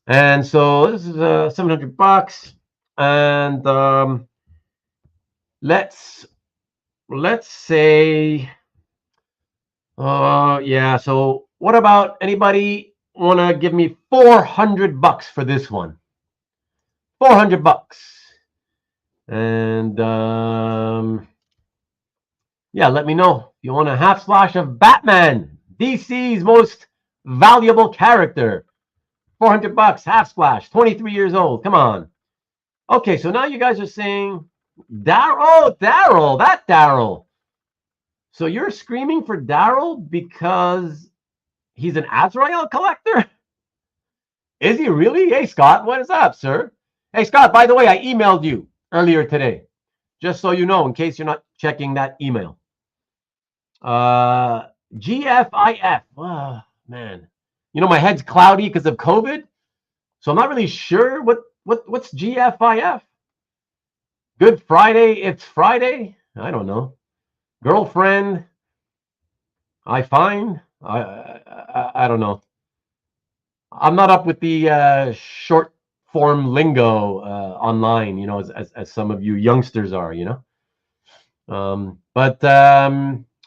And so this is $700, and let's say, yeah. So what about anybody want to give me $400 for this one? $400, and yeah, let me know if you want a half splash of Batman, DC's most valuable character. $400, half splash, 23 years old. Come on. Okay, so now you guys are saying Daryl. Oh, Daryl, that Daryl. So you're screaming for Daryl because he's an Azrael collector? Is he really? Hey, Scott, what is up, sir? Hey, Scott, by the way, I emailed you earlier today, just so you know, in case you're not checking that email. GFIF. Oh, man. You know, my head's cloudy because of COVID, so I'm not really sure what's GFIF. Good Friday, it's Friday. I don't know. Girlfriend, I find. I don't know. I'm not up with the short form lingo online, you know, as some of you youngsters are, you know.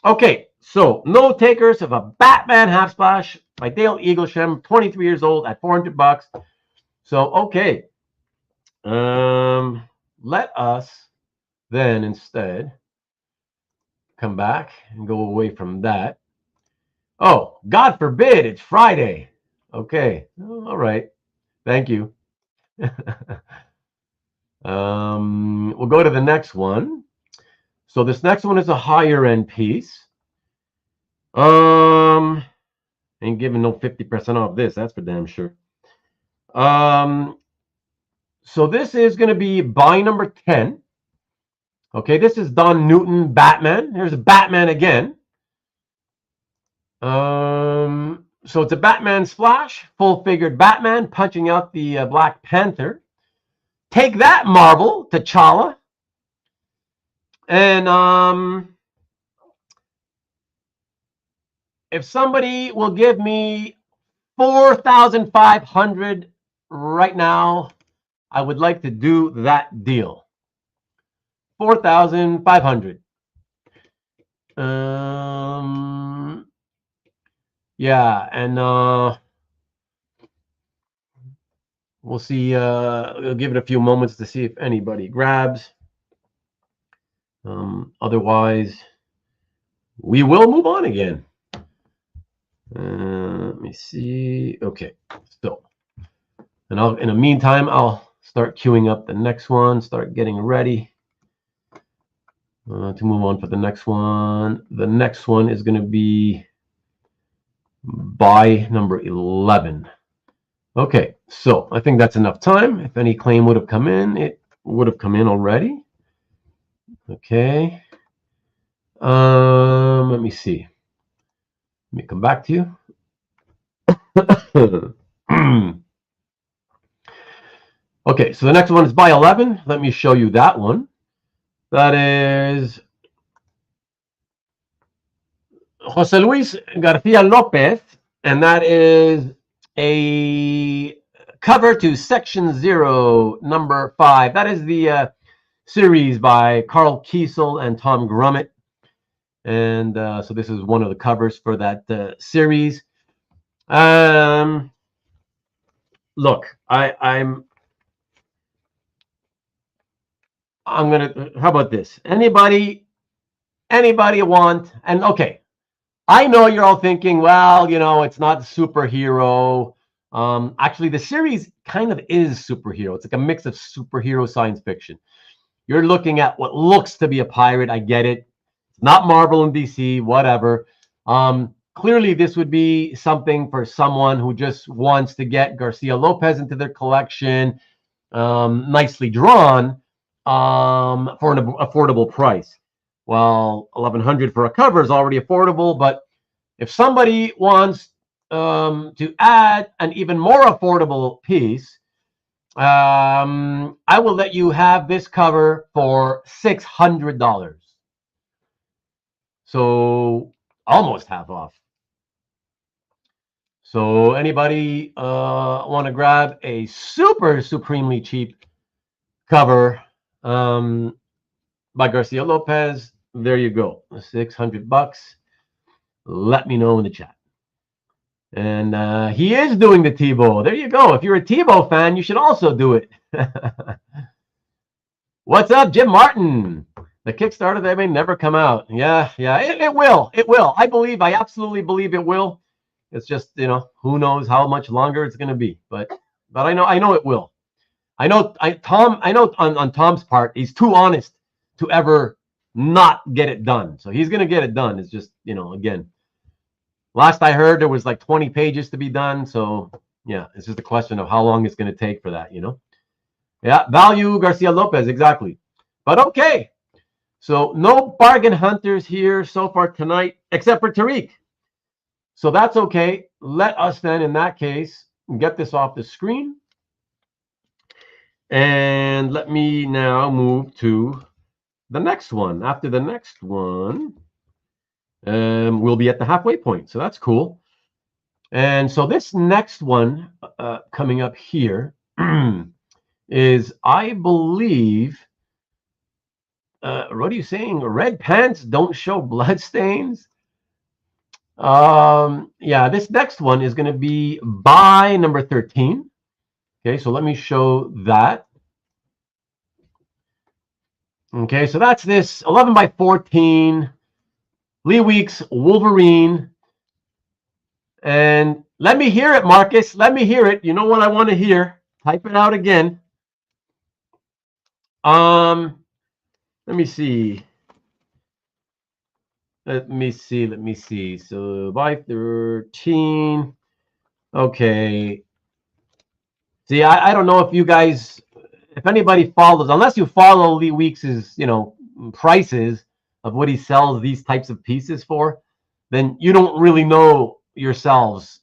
Okay, so no takers of a Batman half splash by Dale Eaglesham, 23 years old at $400. So okay, let us then instead come back and go away from that. Oh, God forbid it's Friday. Okay, all right. Thank you. We'll go to the next one. So this next one is a higher end piece. Ain't giving no 50% off this, that's for damn sure. So this is going to be buy number 10. Okay, this is Don Newton Batman. Here's a Batman again. So it's a Batman splash, full-figured Batman punching out the Black Panther. Take that, Marvel, T'Challa. And if somebody will give me $4,500 right now, I would like to do that deal. $4,500. Yeah, and we'll see. We'll give it a few moments to see if anybody grabs. Otherwise, we will move on again. Let me see. Okay, so, and in the meantime, I'll start queuing up the next one. Start getting ready to move on for the next one. The next one is going to be buy number 11. Okay, so I think that's enough time. If any claim would have come in, it would have come in already. Okay. Let me see. Let me come back to you. Okay, so the next one is buy 11. Let me show you that one. That is Jose Luis Garcia Lopez, and that is a cover to Section 0, number 5. That is the series by Carl Kiesel and Tom Grummett. And so this is one of the covers for that series. Look, I'm gonna. How about this? Anybody want? And okay, I know you're all thinking, well, you know, it's not superhero. Actually, the series kind of is superhero. It's like a mix of superhero science fiction. You're looking at what looks to be a pirate. I get it. It's not Marvel and DC, whatever. Clearly, this would be something for someone who just wants to get Garcia Lopez into their collection, nicely drawn. for an affordable price. Well, 1,100 for a cover is already affordable, but if somebody wants to add an even more affordable piece, I will let you have this cover for $600. So almost half off. So anybody want to grab a super supremely cheap cover by Garcia Lopez? There you go, $600. Let me know in the chat. And he is doing the Tebow. There you go. If you're a Tebow fan, you should also do it. What's up, Jim Martin? The Kickstarter that may never come out. Yeah, it will. It will. I absolutely believe it will. It's just, who knows how much longer it's going to be. But I know it will. I know on Tom's part, he's too honest to ever not get it done. So he's going to get it done. It's just, again, last I heard, there was like 20 pages to be done. So, yeah, it's just a question of how long it's going to take for that, Yeah, value Garcia Lopez, exactly. But okay. So no bargain hunters here so far tonight, except for Tariq. So that's okay. Let us then, in that case, get this off the screen. And let me now move to the next one. After the next one, we'll be at the halfway point. So that's cool. And so this next one coming up here is, I believe, what are you saying? Red pants don't show blood stains? Yeah, this next one is going to be by number 13. Okay, so let me show that. Okay, so that's this 11 by 14 Lee Weeks Wolverine. And let me hear it, Marcus. Let me hear it. You know what I want to hear. Type it out again. Let me see. Let me see. So by 13. Okay. See, I don't know if you guys, if anybody follows, unless you follow Lee Weeks's, prices of what he sells these types of pieces for, then you don't really know yourselves,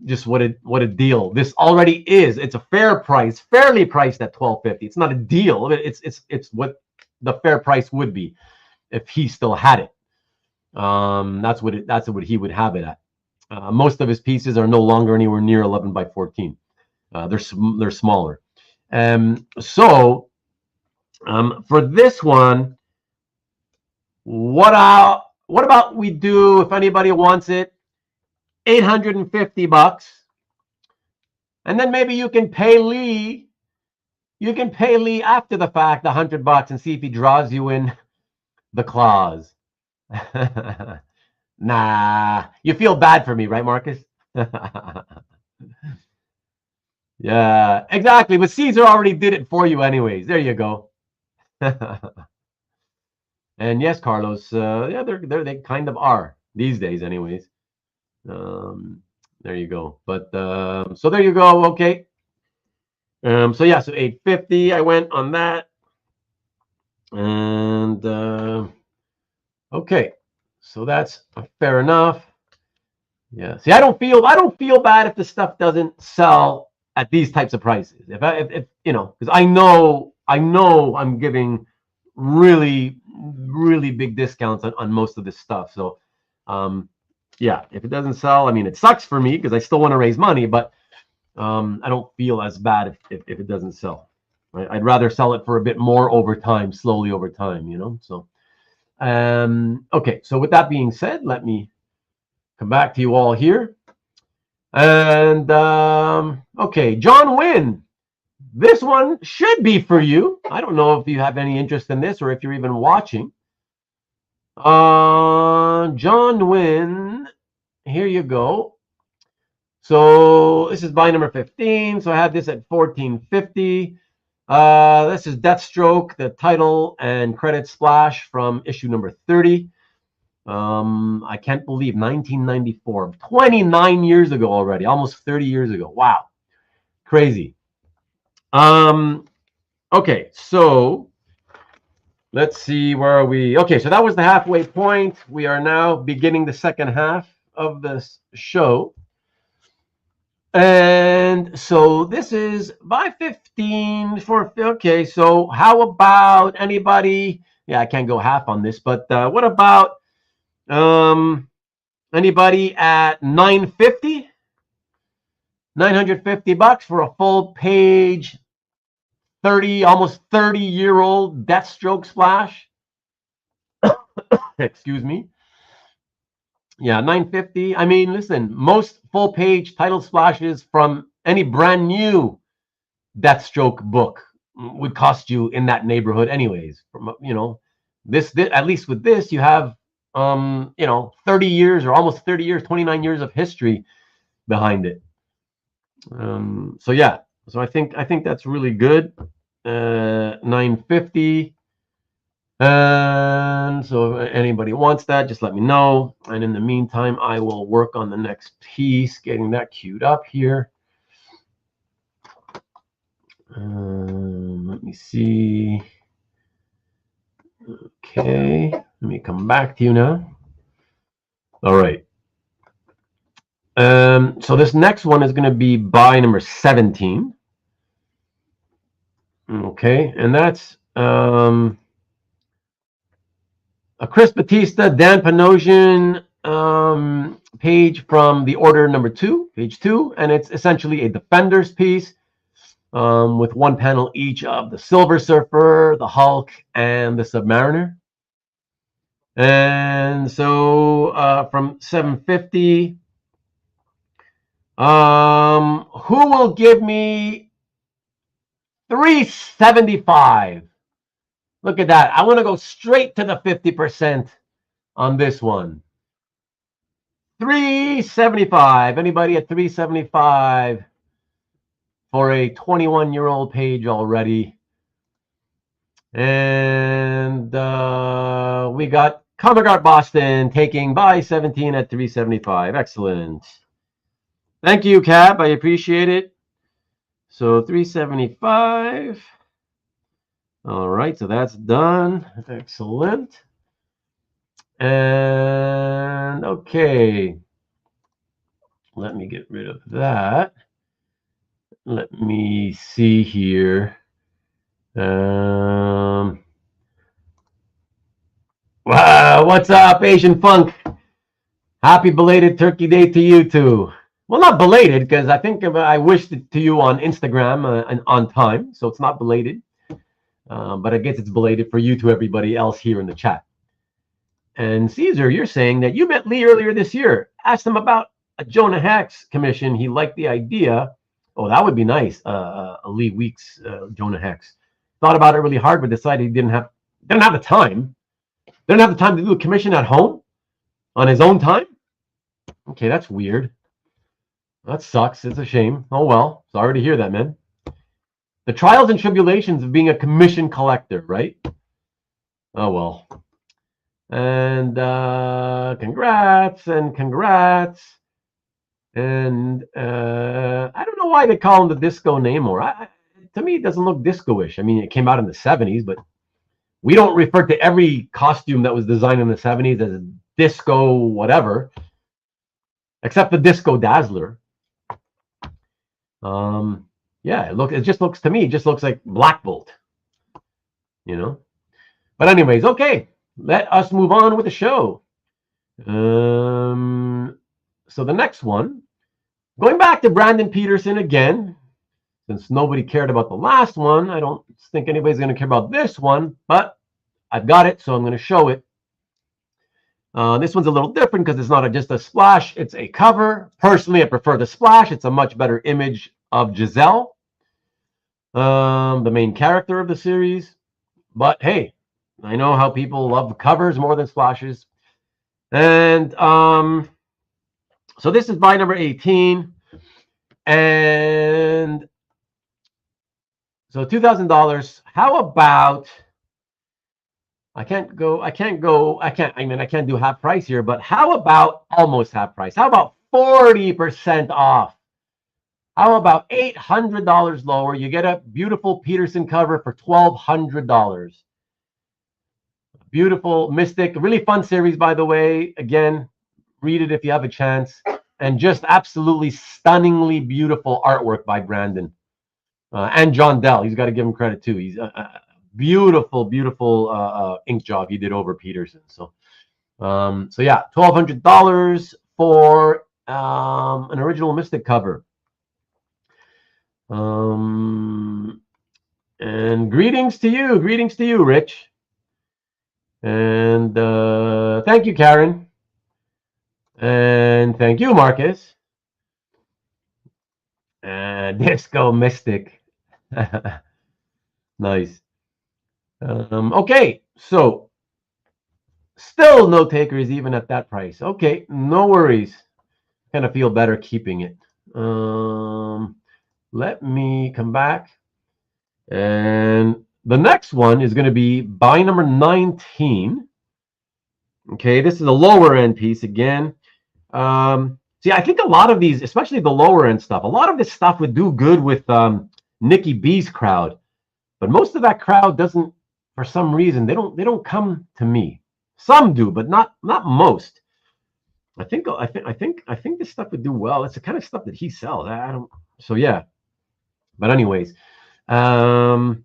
just what a deal this already is. It's a fair price, fairly priced at $12.50. It's not a deal. It's what the fair price would be if he still had it. That's what he would have it at. Most of his pieces are no longer anywhere near 11 by 14. They're smaller. So for this one, what about we do, if anybody wants it, $850, and then maybe you can pay Lee. You can pay Lee after the fact $100 and see if he draws you in the claws. Nah, you feel bad for me, right, Marcus? Yeah, exactly. But Caesar already did it for you anyways. There you go. And yes, Carlos, yeah, they kind of are these days anyways. There you go. But so there you go. Okay. So yeah, so 850 I went on that. And okay. So that's fair enough. Yeah. See, I don't feel bad if the stuff doesn't sell at these types of prices. If because I know I'm giving really big discounts on most of this stuff. So yeah, if it doesn't sell, I mean, it sucks for me because I still want to raise money, but I don't feel as bad if it doesn't sell. Right? I'd rather sell it for a bit more over time, slowly over time, So okay, so with that being said, let me come back to you all here. And okay, John Wynn, this one should be for you. I don't know if you have any interest in this or if you're even watching. John Wynn, here you go. So this is by number 15. So I had this at $14.50. This is Deathstroke, the title and credit splash from issue number 30. I can't believe 1994, 29 years ago already, almost 30 years ago. Wow, crazy. Okay, so let's see, where are we? Okay, so that was the halfway point. We are now beginning the second half of this show. And so this is 5:15 for, okay, so how about anybody? Yeah, I can't go half on this, but what about anybody at 950? $950 for a full page, 30, almost 30-year-old Deathstroke splash. Excuse me. Yeah, 950. I mean, listen, most full page title splashes from any brand new Deathstroke book would cost you in that neighborhood anyways. From, this at least with this you have 30 years or almost 30 years, 29 years of history behind it. So yeah, so I think that's really good. 950. And so if anybody wants that, just let me know. And in the meantime, I will work on the next piece, getting that queued up here. Let me see. Okay, let me come back to you now. All right. So this next one is going to be by number 17. Okay, and that's a Chris Batista, Dan Panosian page from the Order number 2, page 2, and it's essentially a Defenders piece with one panel each of the Silver Surfer, the Hulk, and the Submariner. And so from 750, who will give me 375? Look at that. I want to go straight to the 50% on this one. 375. Anybody at 375 for a 21-year-old page already? And we got Comic Art Boston taking by 17 at 375. Excellent. Thank you, Cap. I appreciate it. So 375. All right, so that's done. Excellent. And okay, let me get rid of that. Let me see here. Wow, what's up, Asian Funk? Happy belated Turkey Day to you too. Well, not belated, because I think I wished it to you on Instagram and on time, so it's not belated. But I guess it's belated for you to everybody else here in the chat. And Caesar, you're saying that you met Lee earlier this year. Asked him about a Jonah Hex commission. He liked the idea. Oh, that would be nice. A Lee Weeks Jonah Hex. Thought about it really hard, but decided he didn't have the time. Didn't have the time to do a commission at home on his own time. Okay, that's weird. That sucks. It's a shame. Oh well. Sorry to hear that, man. The trials and tribulations of being a commission collector, right? Oh well. And congrats and congrats. And I don't know why they call him the Disco Namor. To me, it doesn't look disco-ish. I mean, it came out in the 70s, but we don't refer to every costume that was designed in the 70s as a disco whatever, except the Disco Dazzler. Yeah, it just looks to me, it just looks like Black Bolt, But anyways, okay, let us move on with the show. So the next one, going back to Brandon Peterson again, since nobody cared about the last one, I don't think anybody's going to care about this one, but I've got it, so I'm going to show it. This one's a little different because it's not just a splash, it's a cover. Personally, I prefer the splash. It's a much better image of Giselle, the main character of the series. But hey, I know how people love covers more than splashes. And so this is by number 18. And so $2,000. How about, I can't do half price here, but how about almost half price? How about 40% off How about $800 lower? You get a beautiful Peterson cover for $1,200. Beautiful Mystic, really fun series, by the way. Again, read it if you have a chance. And just absolutely stunningly beautiful artwork by Brandon and John Dell. He's got to give him credit too. He's beautiful, beautiful ink job he did over Peterson. So yeah, $1,200 for an original Mystic cover. And greetings to you, Rich. And thank you, Karen. And thank you, Marcus. And Disco Mystic. Nice. Okay, so still no takers even at that price. Okay, no worries. Kind of feel better keeping it. Let me come back. And the next one is going to be buy number 19. Okay, this is a lower end piece again. See, I think a lot of these, especially the lower end stuff, a lot of this stuff would do good with Nikki B's crowd, but most of that crowd doesn't, for some reason, they don't come to me. Some do, but not most. I think this stuff would do well. It's the kind of stuff that he sells. I don't. So yeah. But anyways, so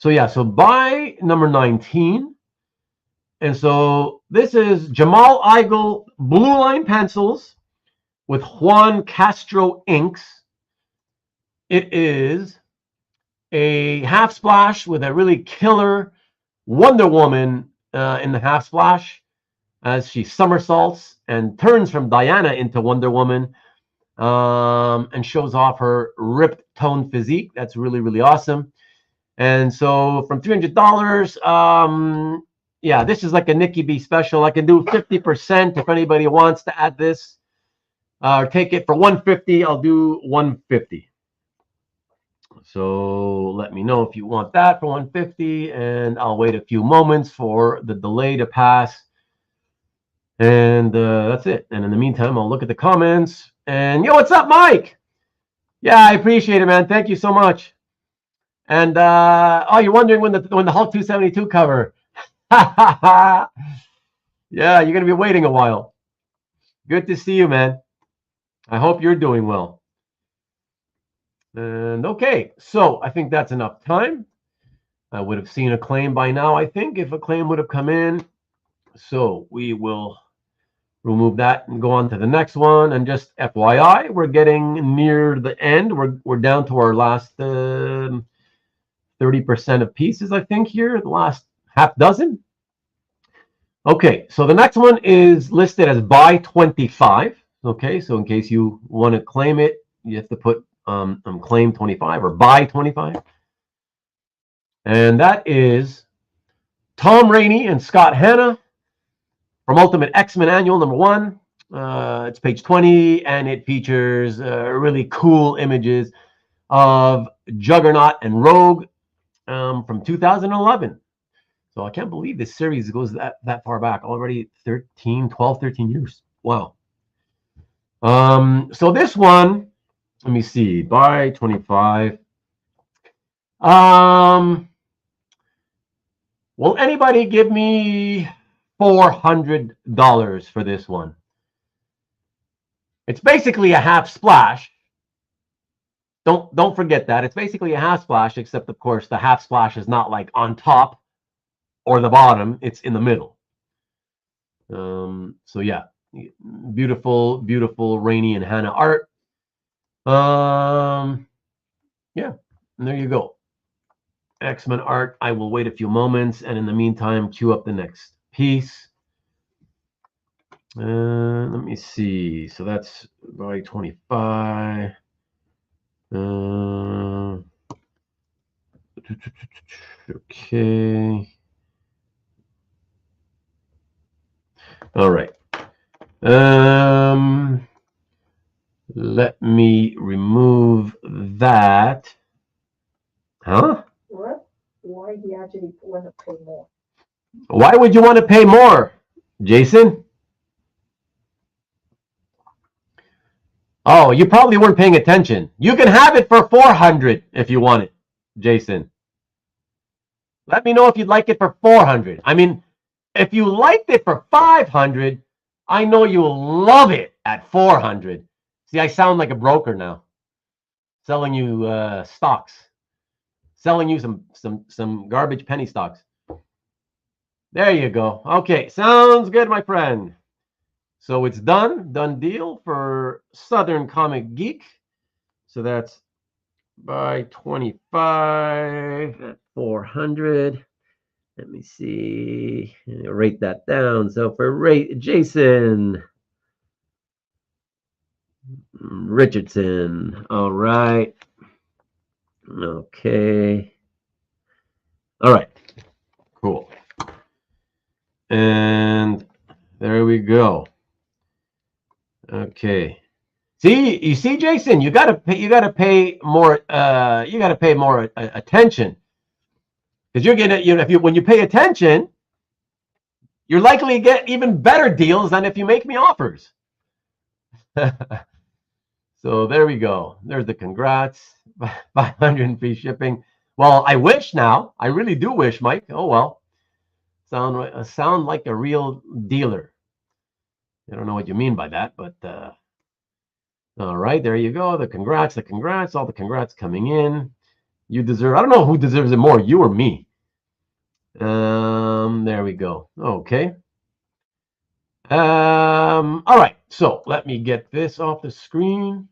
yeah. So buy number 19. And so this is Jamal Eigel Blue Line pencils with Juan Castro inks. It is a half splash with a really killer Wonder Woman in the half splash as she somersaults and turns from Diana into Wonder Woman and shows off her ripped toned physique. That's really, really awesome. And so from $300, yeah, this is like a Nikki B special. I can do 50% if anybody wants to add this. Take it for $150. I'll do $150. So let me know if you want that for $150, and I'll wait a few moments for the delay to pass. And that's it. And in the meantime, I'll look at the comments. And yo, what's up, Mike? Yeah, I appreciate it, man. Thank you so much. And oh, you're wondering when the Hulk 272 cover. Yeah, you're gonna be waiting a while. Good to see you, man. I hope you're doing well. And okay, so I think that's enough time. I would have seen a claim by now, I think, if a claim would have come in. So we will remove that and go on to the next one. And just FYI, we're getting near the end. We're down to our last 30% of pieces, I think, here, the last half dozen. Okay, so the next one is listed as buy 25. Okay, so in case you want to claim it, you have to put claim 25 or buy 25. And that is Tom Rainey and Scott Hanna from Ultimate X-Men Annual #1. It's page 20, and it features really cool images of Juggernaut and Rogue from 2011. So I can't believe this series goes that far back. Already 12, 13 years. Wow. So this one, let me see, buy 25. Will anybody give me $400 for this one? It's basically a half splash. Don't forget that. It's basically a half splash, except of course the half splash is not like on top or the bottom, it's in the middle. So yeah, beautiful, beautiful Rainey and Hannah art. Yeah, and there you go. X-Men art. I will wait a few moments, and in the meantime, cue up the next piece. Let me see. So that's by 25. Okay. All right. Let me remove that. Huh? What? Why do you actually want to pay more? Why would you want to pay more, Jason? Oh, you probably weren't paying attention. You can have it for 400 if you want it, Jason. Let me know if you'd like it for 400. I mean, if you liked it for 500, I know you'll love it at 400. See, I sound like a broker now, selling you stocks, selling you some garbage penny stocks. There you go. Okay, sounds good, my friend. So it's done deal for Southern Comic Geek. So that's by 25 at 400. Let me see. Rate that down. So for Jason Richardson. All right. Okay. All right. Cool. And there we go. Okay. See, you see, Jason, you gotta pay more attention. Because you're gonna, when you pay attention, you're likely to get even better deals than if you make me offers. So there we go. There's the congrats. 500 free shipping. Well, I wish now. I really do wish, Mike. Oh well. Sound like a real dealer. I don't know what you mean by that, but all right, there you go. The congrats, all the congrats coming in. You deserve. I don't know who deserves it more, you or me. There we go. Okay. All right. So let me get this off the screen.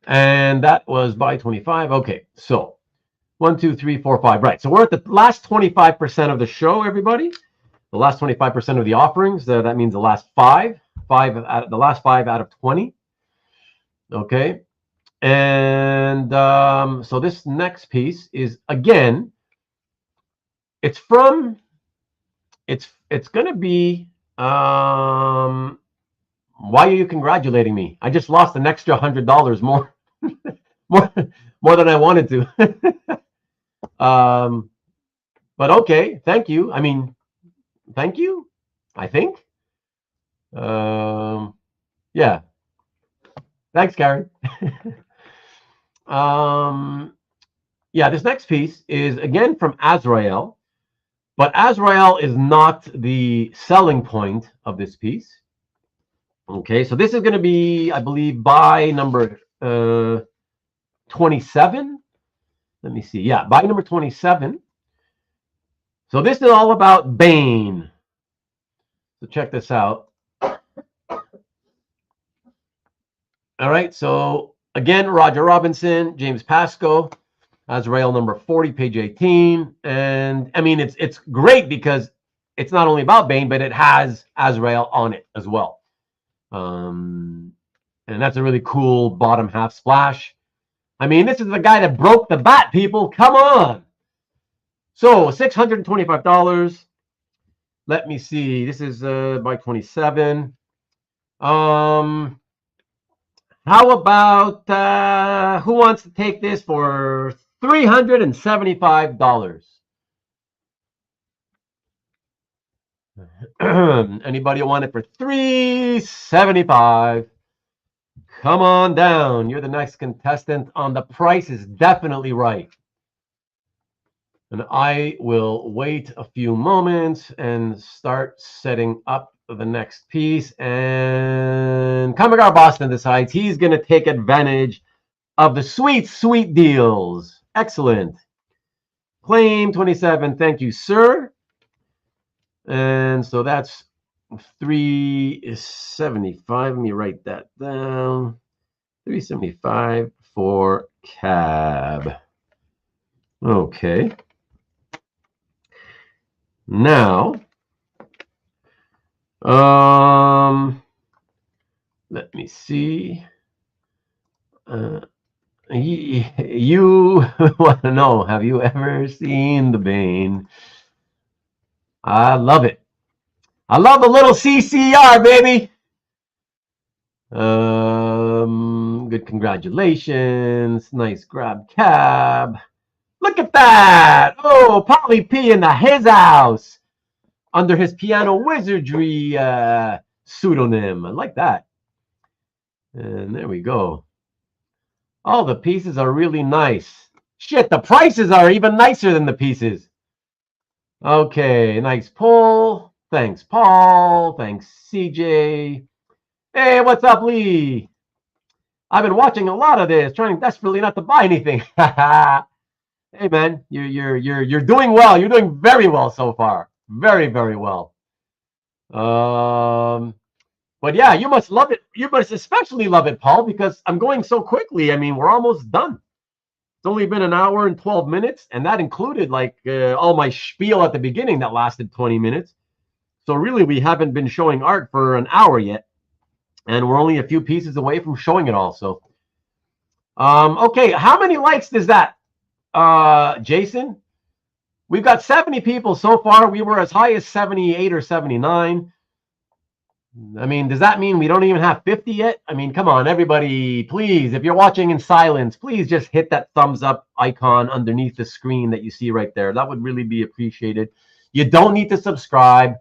And that was by 25. Okay. So 1, 2, 3, 4, 5. Right. So we're at the last 25% of the show, everybody. The last 25% of the offerings. That means the last five out of 20. Okay. And so this next piece is, again, it's going to be, why are you congratulating me? I just lost an extra $100 more, more than I wanted to. But okay, thank you. I mean, thank you, I think. Yeah. Thanks, Karen. Yeah, this next piece is again from Azrael, but Azrael is not the selling point of this piece. Okay, so this is going to be, I believe, by number 27. Let me see. Yeah, by number 27. So this is all about Bane. So check this out. All right, so again, Roger Robinson, James Pascoe, Azrael number 40, page 18. And I mean, it's great because it's not only about Bane, but it has Azrael on it as well. And that's a really cool bottom half splash. I mean, this is the guy that broke the bat, people. Come on. So $625. Let me see. This is by 27. How about who wants to take this for $375? Anybody want it for $375? Come on down. You're the next contestant on The Price is Definitely Right. And I will wait a few moments and start setting up the next piece. And Kamigar Boston decides he's going to take advantage of the sweet, sweet deals. Excellent. Claim 27. Thank you, sir. And so that's $375. Let me write that down. $375 for cab. Okay. Now, let me see. You want to know, have you ever seen the Bane? I love it. I love a little CCR, baby. Good congratulations. Nice grab cab. Look at that. Oh, Polly P in his house under his Piano Wizardry pseudonym. I like that. And there we go. Oh, the pieces are really nice. Shit, the prices are even nicer than the pieces. Okay, nice pull. Thanks, Paul. Thanks, CJ. Hey, what's up, Lee? I've been watching a lot of this, trying desperately not to buy anything. Hey, man, you're doing well. You're doing very well so far. Very, very well. But yeah, you must love it. You must especially love it, Paul, because I'm going so quickly. I mean, we're almost done. It's only been an hour and 12 minutes, and that included like all my spiel at the beginning that lasted 20 minutes. So really, we haven't been showing art for an hour yet, and we're only a few pieces away from showing it all. So, okay, how many likes does that, Jason? We've got 70 people so far. We were as high as 78 or 79. I mean, does that mean we don't even have 50 yet? I mean, come on, everybody, please, if you're watching in silence, please just hit that thumbs up icon underneath the screen that you see right there. That would really be appreciated. You don't need to subscribe,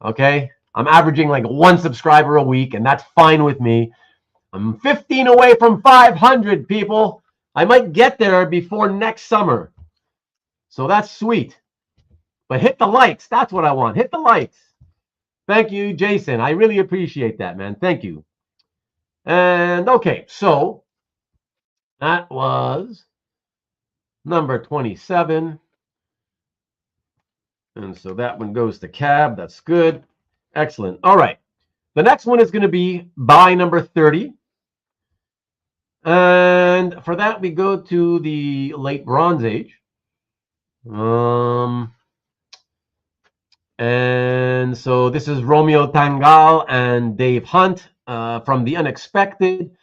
okay? I'm averaging like 1 subscriber a week, and that's fine with me. I'm 15 away from 500, people. I might get there before next summer. So that's sweet. But hit the likes. That's what I want. Hit the likes. Thank you, Jason. I really appreciate that, man. Thank you. And okay, so that was number 27. And so that one goes to Cab. That's good. Excellent. All right. The next one is going to be buy number 30. And for that, we go to the late Bronze Age. And so this is Romeo Tangal and Dave Hunt from The Unexpected.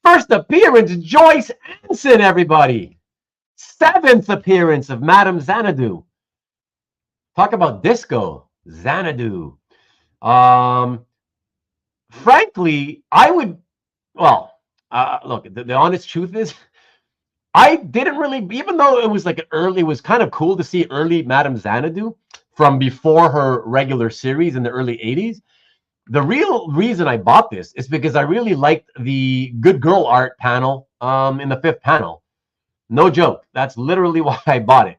First appearance, Joyce Anson, everybody. 7th appearance of Madame Xanadu. Talk about disco, Xanadu. Frankly, I would, well, look, the honest truth is, I didn't really, even though it was like an early, it was kind of cool to see early Madame Xanadu from before her regular series in the early 80s. The real reason I bought this is because I really liked the Good Girl art panel in the 5th panel. No joke. That's literally why I bought it.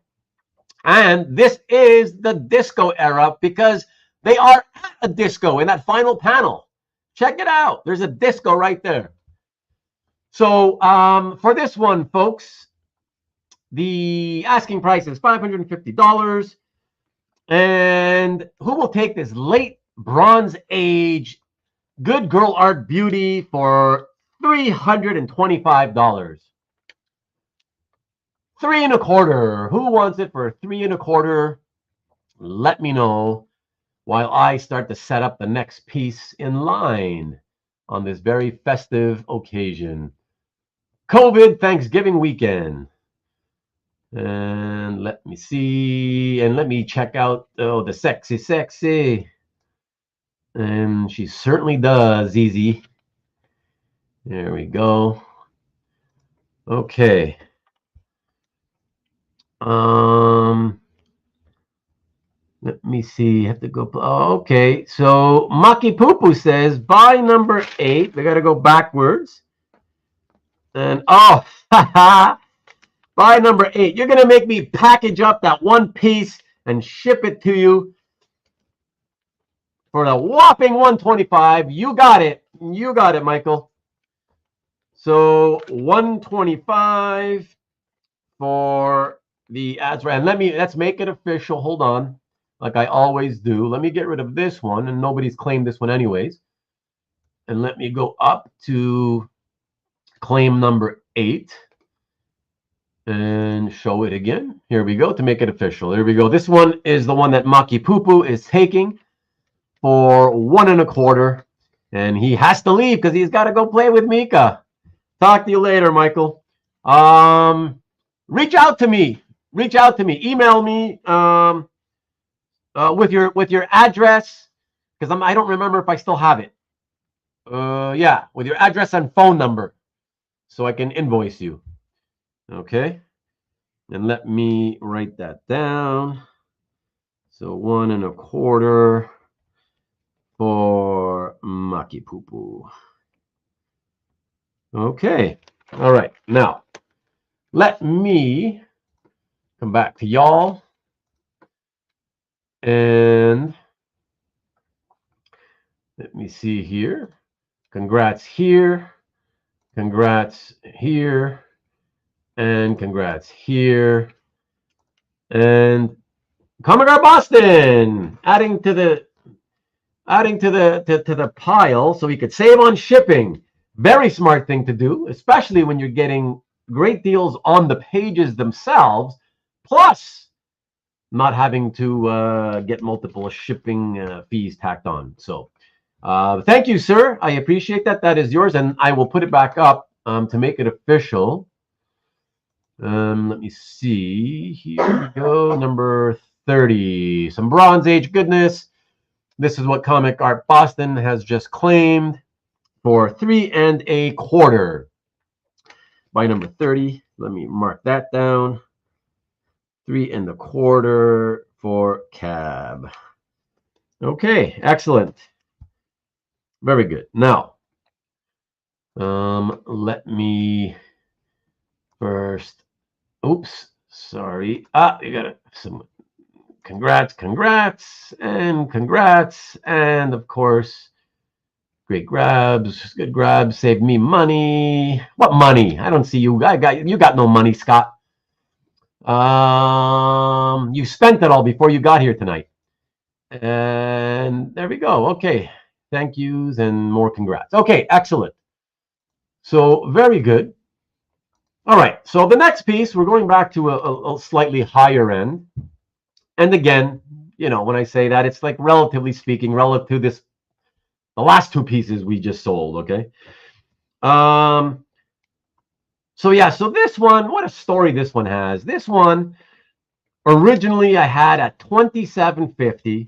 And this is the disco era because they are at a disco in that final panel. Check it out. There's a disco right there. So for this one, folks, the asking price is $550. And who will take this late Bronze Age Good Girl art beauty for $325? 3 1/4. Who wants it for 3 1/4? Let me know while I start to set up the next piece in line on this very festive occasion. COVID Thanksgiving weekend. And let me see. And let me check out, oh, the sexy. And she certainly does, Zizi. There we go. Okay. Let me see. I have to go. Oh, okay. So Maki Poo says buy number 8. We got to go backwards. And oh, buy number 8. You're gonna make me package up that one piece and ship it to you for the whopping $125. You got it. You got it, Michael. So $125 for the ads. And let's make it official. Hold on. Like I always do. Let me get rid of this one, and nobody's claimed this one anyways. And let me go up to claim number 8 and show it again. Here we go to make it official. There we go. This one is the one that Maki Poo is taking for 1 1/4. And he has to leave because he's got to go play with Mika. Talk to you later, Michael. Reach out to me. Reach out to me. Email me with your address, because I don't remember if I still have it. Yeah, with your address and phone number, so I can invoice you. Okay, and let me write that down. So 1 1/4 for Maki Poo. Okay. All right. Now, let me come back to y'all. And let me see here. Congrats here. Congrats here. And congrats here. And Commodore Boston adding to the pile so we could save on shipping. Very smart thing to do, especially when you're getting great deals on the pages themselves, plus not having to get multiple shipping fees tacked on. So thank you, sir. I appreciate that. That is yours, and I will put it back up to make it official. Let me see. Here we go. Number 30. Some Bronze Age goodness. This is what Comic Art Boston has just claimed for 3 1/4 by number 30. Let me mark that down. 3 1/4 for Cab. Okay, excellent. Very good. Now, let me first. Oops, sorry. You got some. Congrats, and of course, great grabs, good grabs, saved me money. What money? I don't see you. You got no money, Scott. You spent it all before you got here tonight. And there we go. Okay, thank yous and more congrats. Okay, excellent. So very good. All right, so the next piece, we're going back to a slightly higher end. And again, you know, when I say that, it's like relatively speaking, relative to the last two pieces we just sold, okay? So yeah, so this one, what a story this one has. This one, originally I had at $27.50,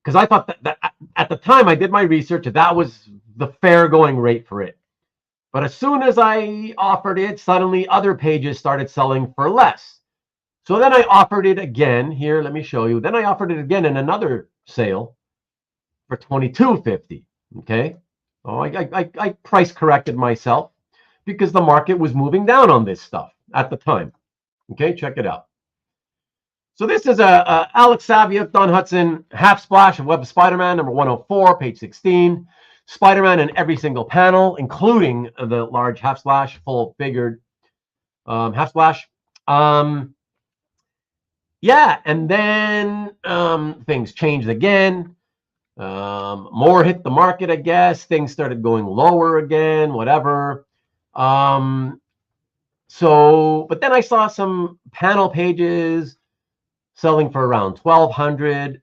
because I thought that at the time I did my research, that was the fair going rate for it. But as soon as I offered it, suddenly other pages started selling for less. So then I offered it again. Here, let me show you. Then I offered it again in another sale for $22.50. Okay. Oh, I price corrected myself because the market was moving down on this stuff at the time. Okay, check it out. So this is a Alex Saviev, Don Hudson, half splash of Web of Spider-Man, number 104, page 16. Spider-Man in every single panel, including the large half splash, full-figured half splash. Yeah, and then things changed again. More hit the market, I guess. Things started going lower again, whatever. But then I saw some panel pages selling for around 1,200.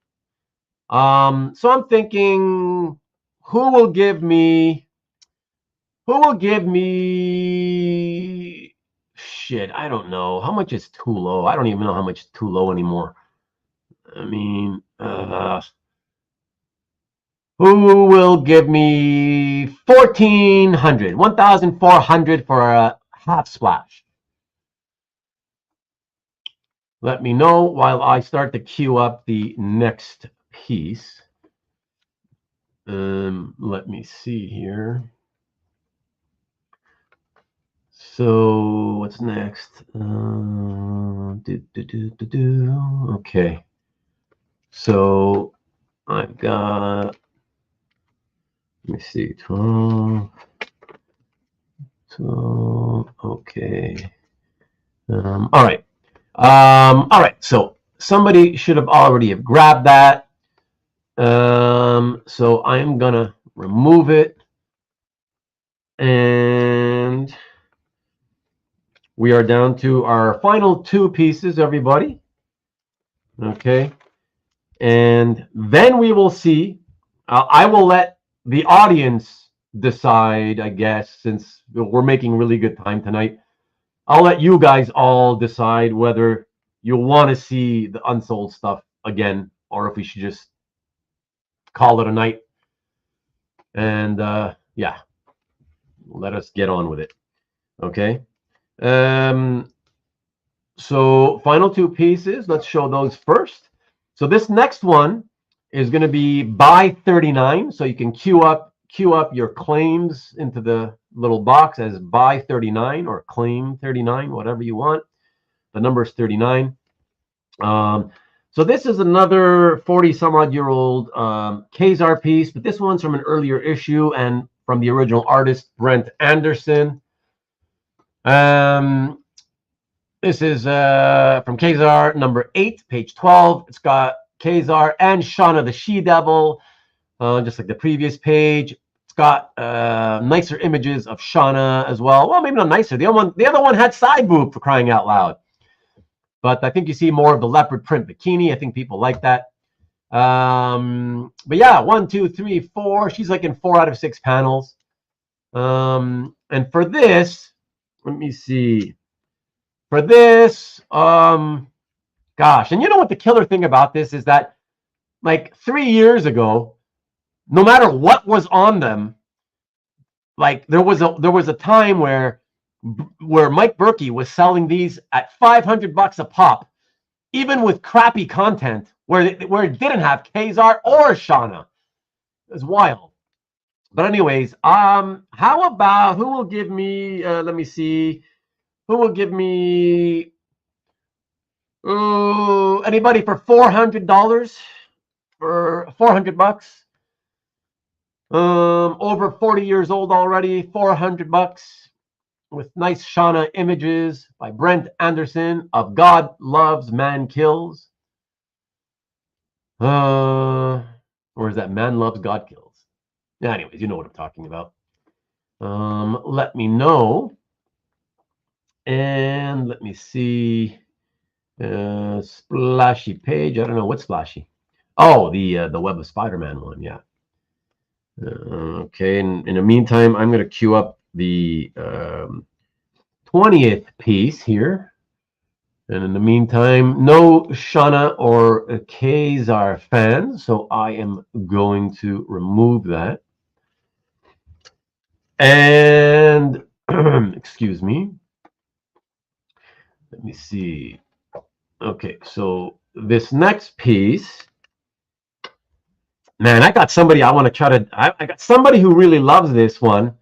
So I'm thinking, who will give me shit, I don't know. How much is too low? I don't even know how much is too low anymore. I mean, who will give me 1,400 for a half splash? Let me know while I start to queue up the next piece. Let me see here. So what's next? Okay. So I've got, let me see, 12, okay. All right. All right. So somebody should have already have grabbed that. So I'm gonna remove it, and we are down to our final two pieces, everybody. Okay. And then we will see. I will let the audience decide, I guess, since we're making really good time tonight. I'll let you guys all decide whether you'll want to see the unsold stuff again, or if we should just call it a night. And yeah, let us get on with it. Okay. So final two pieces, let's show those first. So this next one is going to be by 39, so you can queue up queue up your claims into the little box as buy 39 or claim 39, whatever you want. The number is 39. So this is another 40 some odd year old Kazar piece, but this one's from an earlier issue and from the original artist, Brent Anderson. This is from Kazar number 8, page 12. It's got Kazar and Shauna the She-Devil, just like the previous page. It's got nicer images of Shauna as well. Well, maybe not nicer. The other one had side boob, for crying out loud. But I think you see more of the leopard print bikini. I think people like that. But yeah, 1, 2, 3, 4. She's like in 4 out of 6 panels. And for this, let me see. For this, gosh, and you know what the killer thing about this is that, like 3 years ago, no matter what was on them, like there was a time where Mike Berkey was selling these at $500 a pop, even with crappy content where it didn't have Kazar or Shauna. It was wild. But anyways, how about who will give me? Let me see. Who will give me? Anybody for $400? For $400? Over 40 years old already. $400 with nice Shauna images by Brent Anderson of God Loves, Man Kills. Or is that Man Loves, God Kills? Yeah, anyways, you know what I'm talking about. Let me know. And let me see. Splashy page. I don't know what's splashy. Oh, the Web of Spider-Man one. Yeah. Okay. And in the meantime, I'm going to queue up the 20th piece here. And in the meantime, no Shauna or Kazar fans, so I am going to remove that. And excuse me. Let me see. Okay, so this next piece, man, I got somebody I want to try to. I got somebody who really loves this one,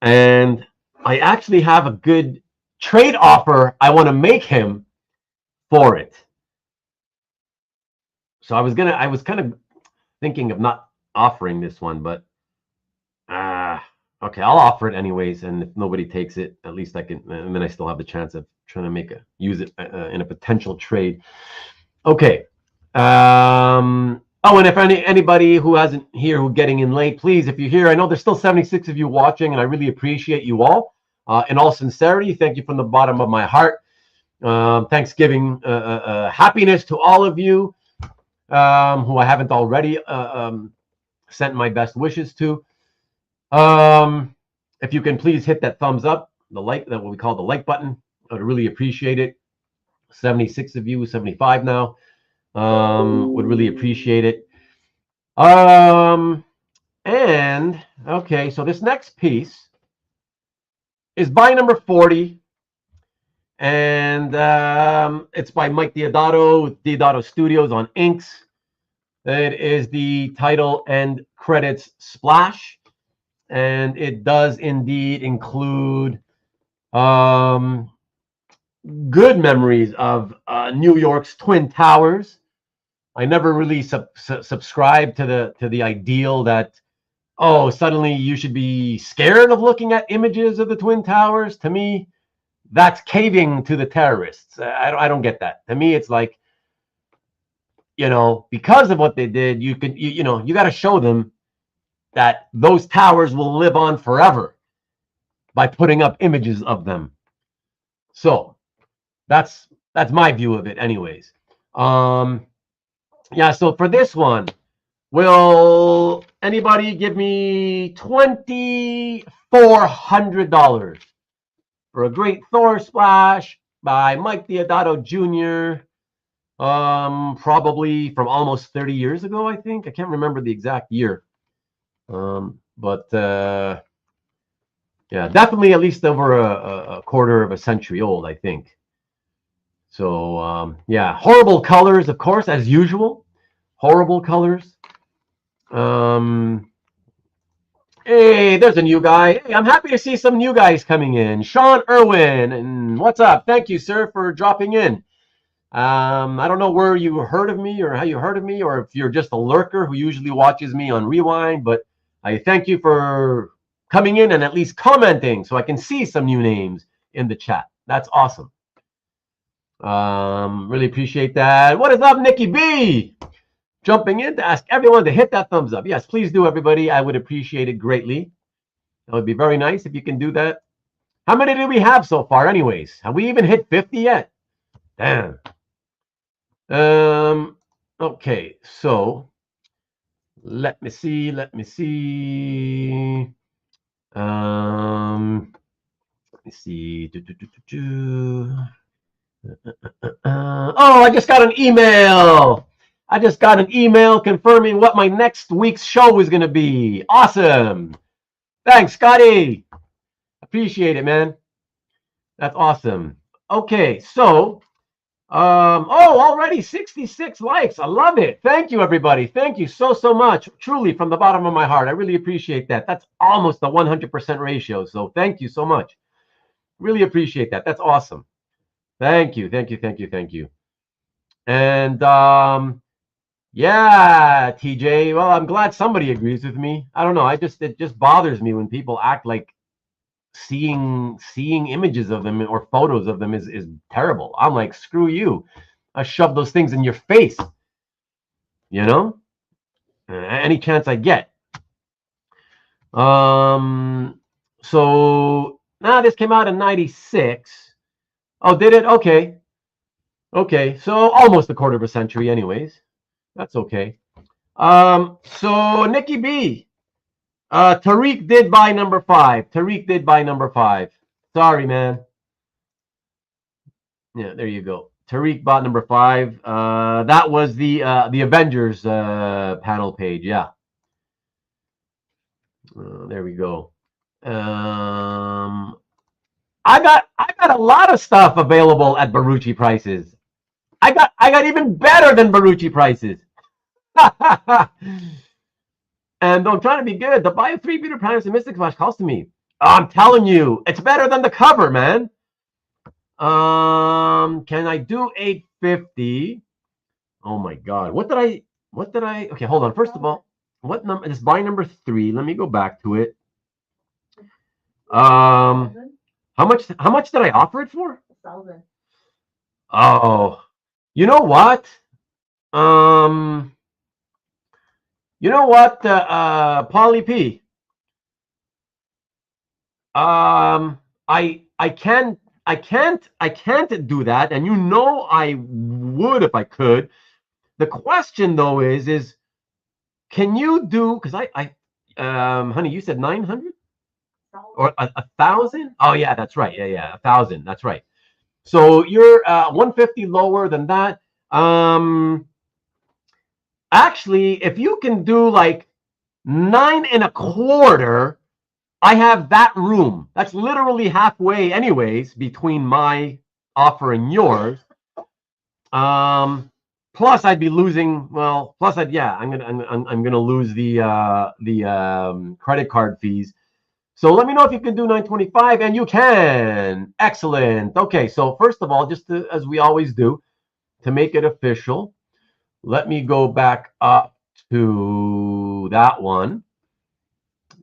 and I actually have a good trade offer I want to make him for it. So I was kind of thinking of not offering this one, but okay, I'll offer it anyways, and if nobody takes it, at least I can, and then I still have the chance of trying to use it in a potential trade. Okay. Oh, and if anybody who hasn't here who getting in late, please, if you're here, I know there's still 76 of you watching, and I really appreciate you all. In all sincerity, thank you from the bottom of my heart. Thanksgiving happiness to all of you who I haven't already sent my best wishes to. If you can please hit that thumbs up, the like, that what we call the like button. I would really appreciate it. 76 of you, 75 now. Would really appreciate it. And okay, so this next piece is by number 40, and it's by Mike Deodato with Deodato Studios on Inks. It is the title and credits splash, and it does indeed include good memories of New York's Twin Towers. I never really subscribed to the ideal that, oh, suddenly you should be scared of looking at images of the Twin Towers. To me, that's caving to the terrorists. I don't get that. To me, it's like, you know, because of what they did, you got to show them that those towers will live on forever by putting up images of them. So that's my view of it anyways. Yeah, so for this one, will anybody give me $2,400 for a great Thor splash by Mike Deodato Jr., probably from almost 30 years ago, I think. I can't remember the exact year. But yeah, definitely at least over a quarter of a century old, I think. So yeah, horrible colors, of course, as usual. Horrible colors. Hey, there's a new guy. Hey, I'm happy to see some new guys coming in. Sean Irwin, and what's up? Thank you, sir, for dropping in. I don't know where you heard of me or how you heard of me, or if you're just a lurker who usually watches me on Rewind, but I thank you for coming in and at least commenting so I can see some new names in the chat. That's awesome. Really appreciate that. What is up, Nikki B? Jumping in to ask everyone to hit that thumbs up. Yes, please do, everybody. I would appreciate it greatly. That would be very nice if you can do that. How many do we have so far anyways? Have we even hit 50 yet? Damn. Okay, so let me see. Let me see. Oh, I just got an email. I just got an email confirming what my next week's show is going to be. Awesome. Thanks, Scotty. Appreciate it, man. That's awesome. Okay, so, oh, already 66 likes. I love it. Thank you, everybody. Thank you so much. Truly, from the bottom of my heart. I really appreciate that. That's almost a 100% ratio. So thank you so much. Really appreciate that. That's awesome. Thank you. Thank you. Thank you. Thank you. And, yeah, TJ. Well, I'm glad somebody agrees with me. I don't know. It just bothers me when people act like seeing images of them or photos of them is terrible. I'm like, screw you. I shove those things in your face. You know? Any chance I get. So this came out in 96. Oh, did it? Okay. Okay. So almost a quarter of a century anyways. That's okay. So Nikki B. Tariq did buy number 5. Tariq did buy number 5. Sorry, man. Yeah, there you go. Tariq bought number 5. That was the Avengers panel page. Yeah. There we go. I got a lot of stuff available at Baruchi prices. I got even better than Baruchi prices. And I'm trying to be good. To buy a 3 Peter Pan and Mystic Splash cost me. I'm telling you, it's better than the cover, man. Can I do 850? Oh my god. What did I okay, hold on. First of all, what number is buy number 3? Let me go back to it. How much did I offer it for? 1,000. Oh. You know what? You know what, Polly P? I can't do that, and you know I would if I could. The question though is can you do, because honey, you said 900 or 1,000? Oh yeah, that's right. Yeah, 1,000. That's right. So you're 150 lower than that. Actually, if you can do like 9 1/4, I have that room. That's literally halfway anyways between my offer and yours. Plus I'd be losing, well, plus I'm gonna lose the credit card fees. So let me know if you can do 925, and you can. Excellent. Okay, so first of all, just as we always do, to make it official, let me go back up to that one.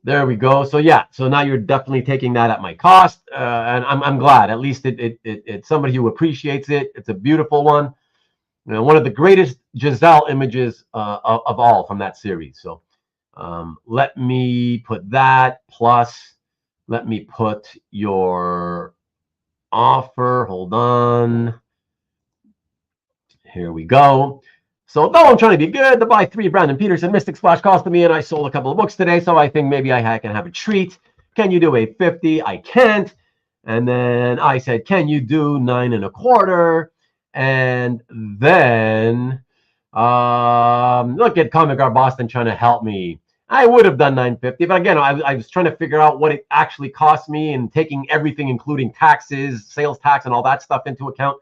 There we go. So yeah, so now you're definitely taking that at my cost, and I'm glad. At least it's somebody who appreciates it. It's a beautiful one, you know, one of the greatest Giselle images of all from that series. So let me put that, plus let me put your offer. Hold on. Here we go. So though I'm trying to be good, to buy 3 Brandon Peterson Mystic Splash costed me, and I sold a couple of books today, so I think maybe I can have a treat. Can you do 850? I can't. And then I said, can you do 9 1/4? And then look at Comic Guard Boston trying to help me. I would have done 950, but again, I was trying to figure out what it actually cost me and taking everything, including taxes, sales tax, and all that stuff into account.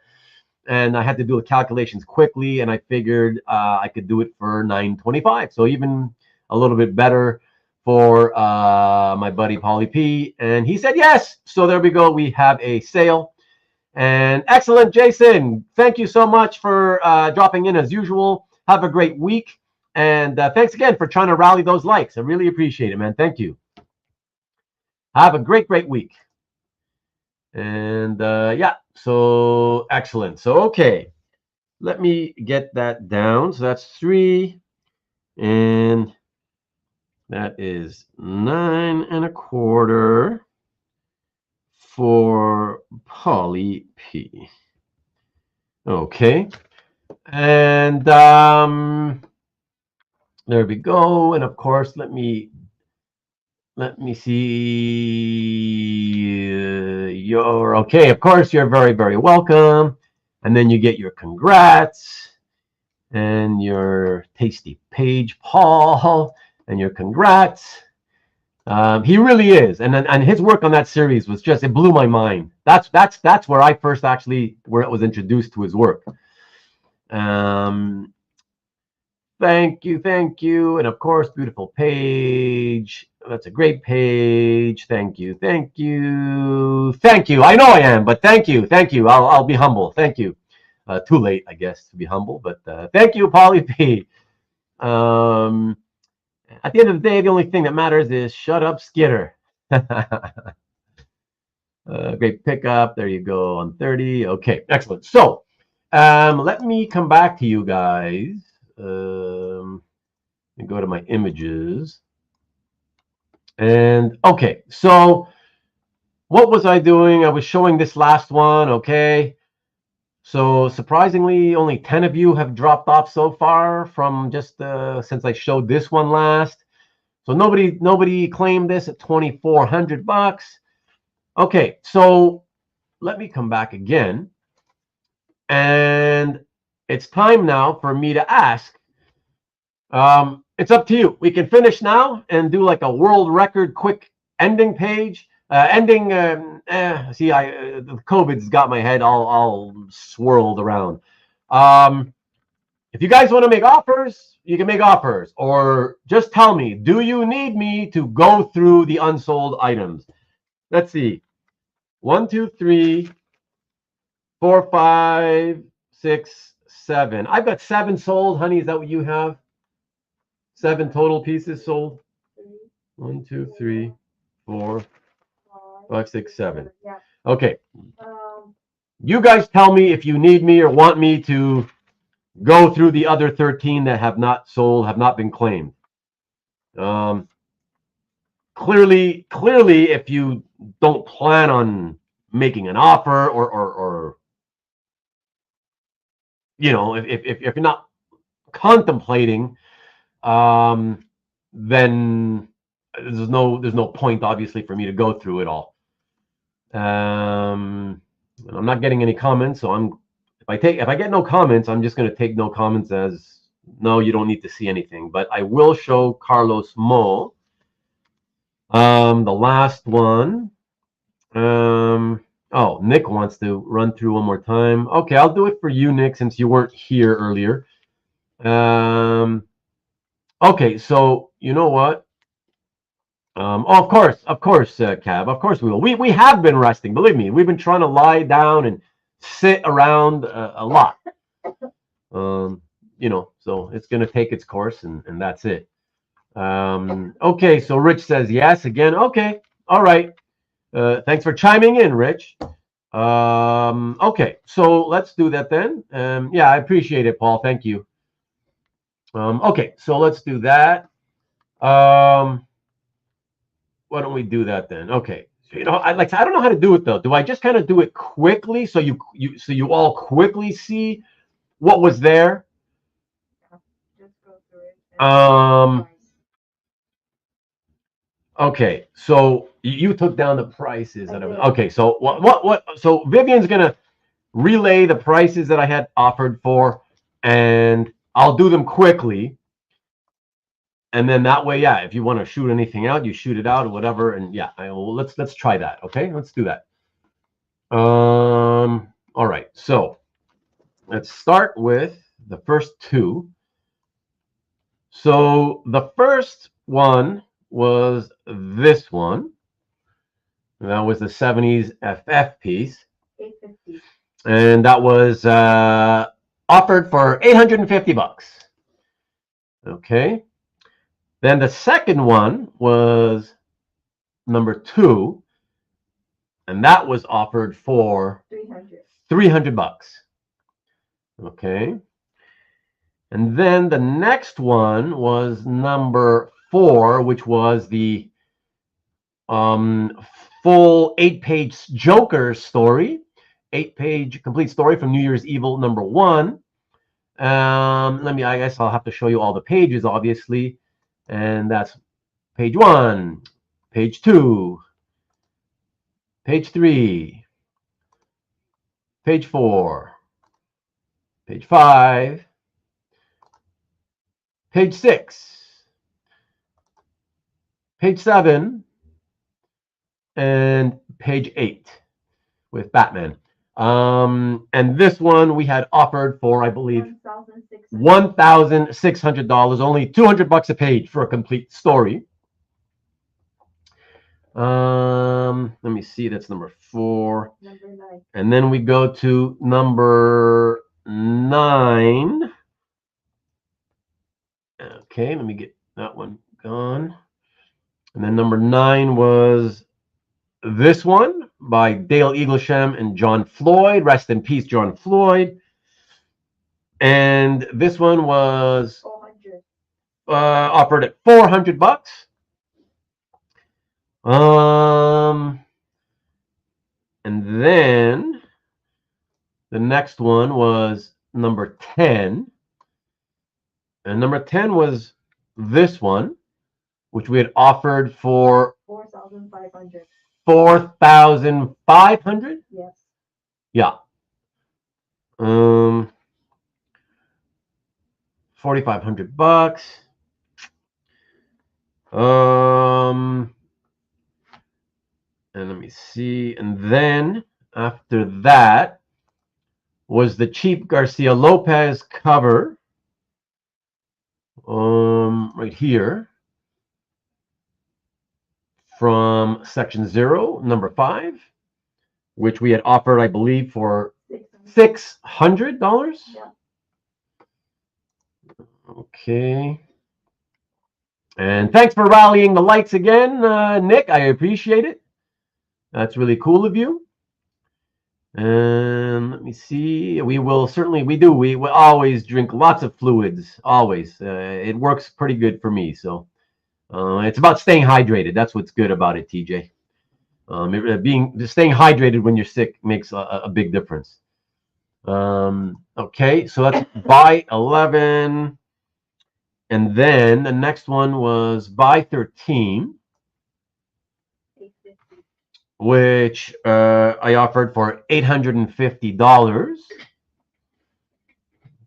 And I had to do the calculations quickly, and I figured I could do it for 925. So even a little bit better for my buddy Paulie P, and he said yes. So there we go. We have a sale. And excellent, Jason. Thank you so much for dropping in as usual. Have a great week. And thanks again for trying to rally those likes. I really appreciate it, man. Thank you. Have a great, great week. And yeah, so excellent. So, okay, let me get that down. So that's 3. And that is 9 1/4 for Paulie P. Okay. And there we go. And of course, let me see. You're okay. Of course, you're very, very welcome. And then you get your congrats and your tasty page, Paul, and your congrats. He really is, and his work on that series was just, it blew my mind. That's where I first actually, where it was introduced to his work. Thank you, and of course, beautiful page. That's a great page. Thank you. I know I am, but thank you. I'll be humble. Thank you. Too late, I guess, to be humble, but thank you, Paulie P. At the end of the day, the only thing that matters is shut up, Skitter. Great pickup. There you go on 30. Okay, excellent. So let me come back to you guys. And go to my images. And okay, so what was I doing? I was showing this last one. Okay. So surprisingly, only 10 of you have dropped off so far from just since I showed this one last. So nobody claimed this at $2,400. Okay, so let me come back again. And it's time now for me to ask. It's up to you. We can finish now and do like a world record quick ending page. The COVID's got my head all swirled around. If you guys want to make offers, you can make offers, or just tell me, do you need me to go through the unsold items? Let's see. 1, 2, 3, 4, 5, 6, 7. I've got 7 sold, honey. Is that what you have? 7 total pieces sold. 1, 2, 3, 4, 5, 6, 7. Okay. You guys tell me if you need me or want me to go through the other 13 that have not sold, have not been claimed. Clearly, if you don't plan on making an offer, or you know, if you're not contemplating, then there's no point, obviously, for me to go through it all. I'm not getting any comments, so if I get no comments, I'm just going to take no comments as no, you don't need to see anything. But I will show Carlos Mo, the last one. Oh, Nick wants to run through one more time. Okay, I'll do it for you, Nick, since you weren't here earlier. Okay, so you know what? Of course, Cab. Of course we will. We have been resting. Believe me, we've been trying to lie down and sit around a lot. You know, so it's going to take its course, and that's it. Okay, so Rich says yes again. Okay, all right. Thanks for chiming in, Rich. Okay, so let's do that then. Yeah, I appreciate it, Paul. Thank you. Okay, so let's do that. Why don't we do that then? Okay. You know, I don't know how to do it though. Do I just kind of do it quickly so you all quickly see what was there? Just go through it. Okay, so you took down the prices. Okay, so what? So Vivian's gonna relay the prices that I had offered for, and I'll do them quickly. And then that way, yeah, if you want to shoot anything out, you shoot it out or whatever. And yeah, let's try that. Okay, let's do that. All right, so let's start with the first 2. So the first one was this one. That was the 70s FF piece. $850. And that was offered for $850. Okay. Then the second one was number 2, and that was offered for $300. Okay. And then the next one was number 4, which was the full 8-page Joker story, 8-page complete story from New Year's Evil number 1. I guess I'll have to show you all the pages, obviously. And that's page 1, page 2, page 3, page 4, page 5, page 6, page 7, and page 8 with Batman. And this one we had offered for, I believe, $1,600, only $200 a page for a complete story. Let me see, that's number 4. Number 9. And then we go to number 9. Okay, let me get that one gone. And then number 9 was this one by Dale Eaglesham and John Floyd. Rest in peace, John Floyd. And this one was offered at $400. And then the next one was number 10. And number 10 was this one, which we had offered for $4,500. 4,500? Yes. Yeah. $4,500. And let me see. And then after that was the cheap Garcia Lopez cover. Right here. From section 0, number 5, which we had offered, I believe, for $600. Yeah. Okay. And thanks for rallying the lights again, Nick. I appreciate it. That's really cool of you. And let me see. We always drink lots of fluids. Always. It works pretty good for me. So. It's about staying hydrated. That's what's good about it, TJ. Staying hydrated when you're sick makes a big difference. Okay, so that's by 11, and then the next one was by 13, which I offered for $850.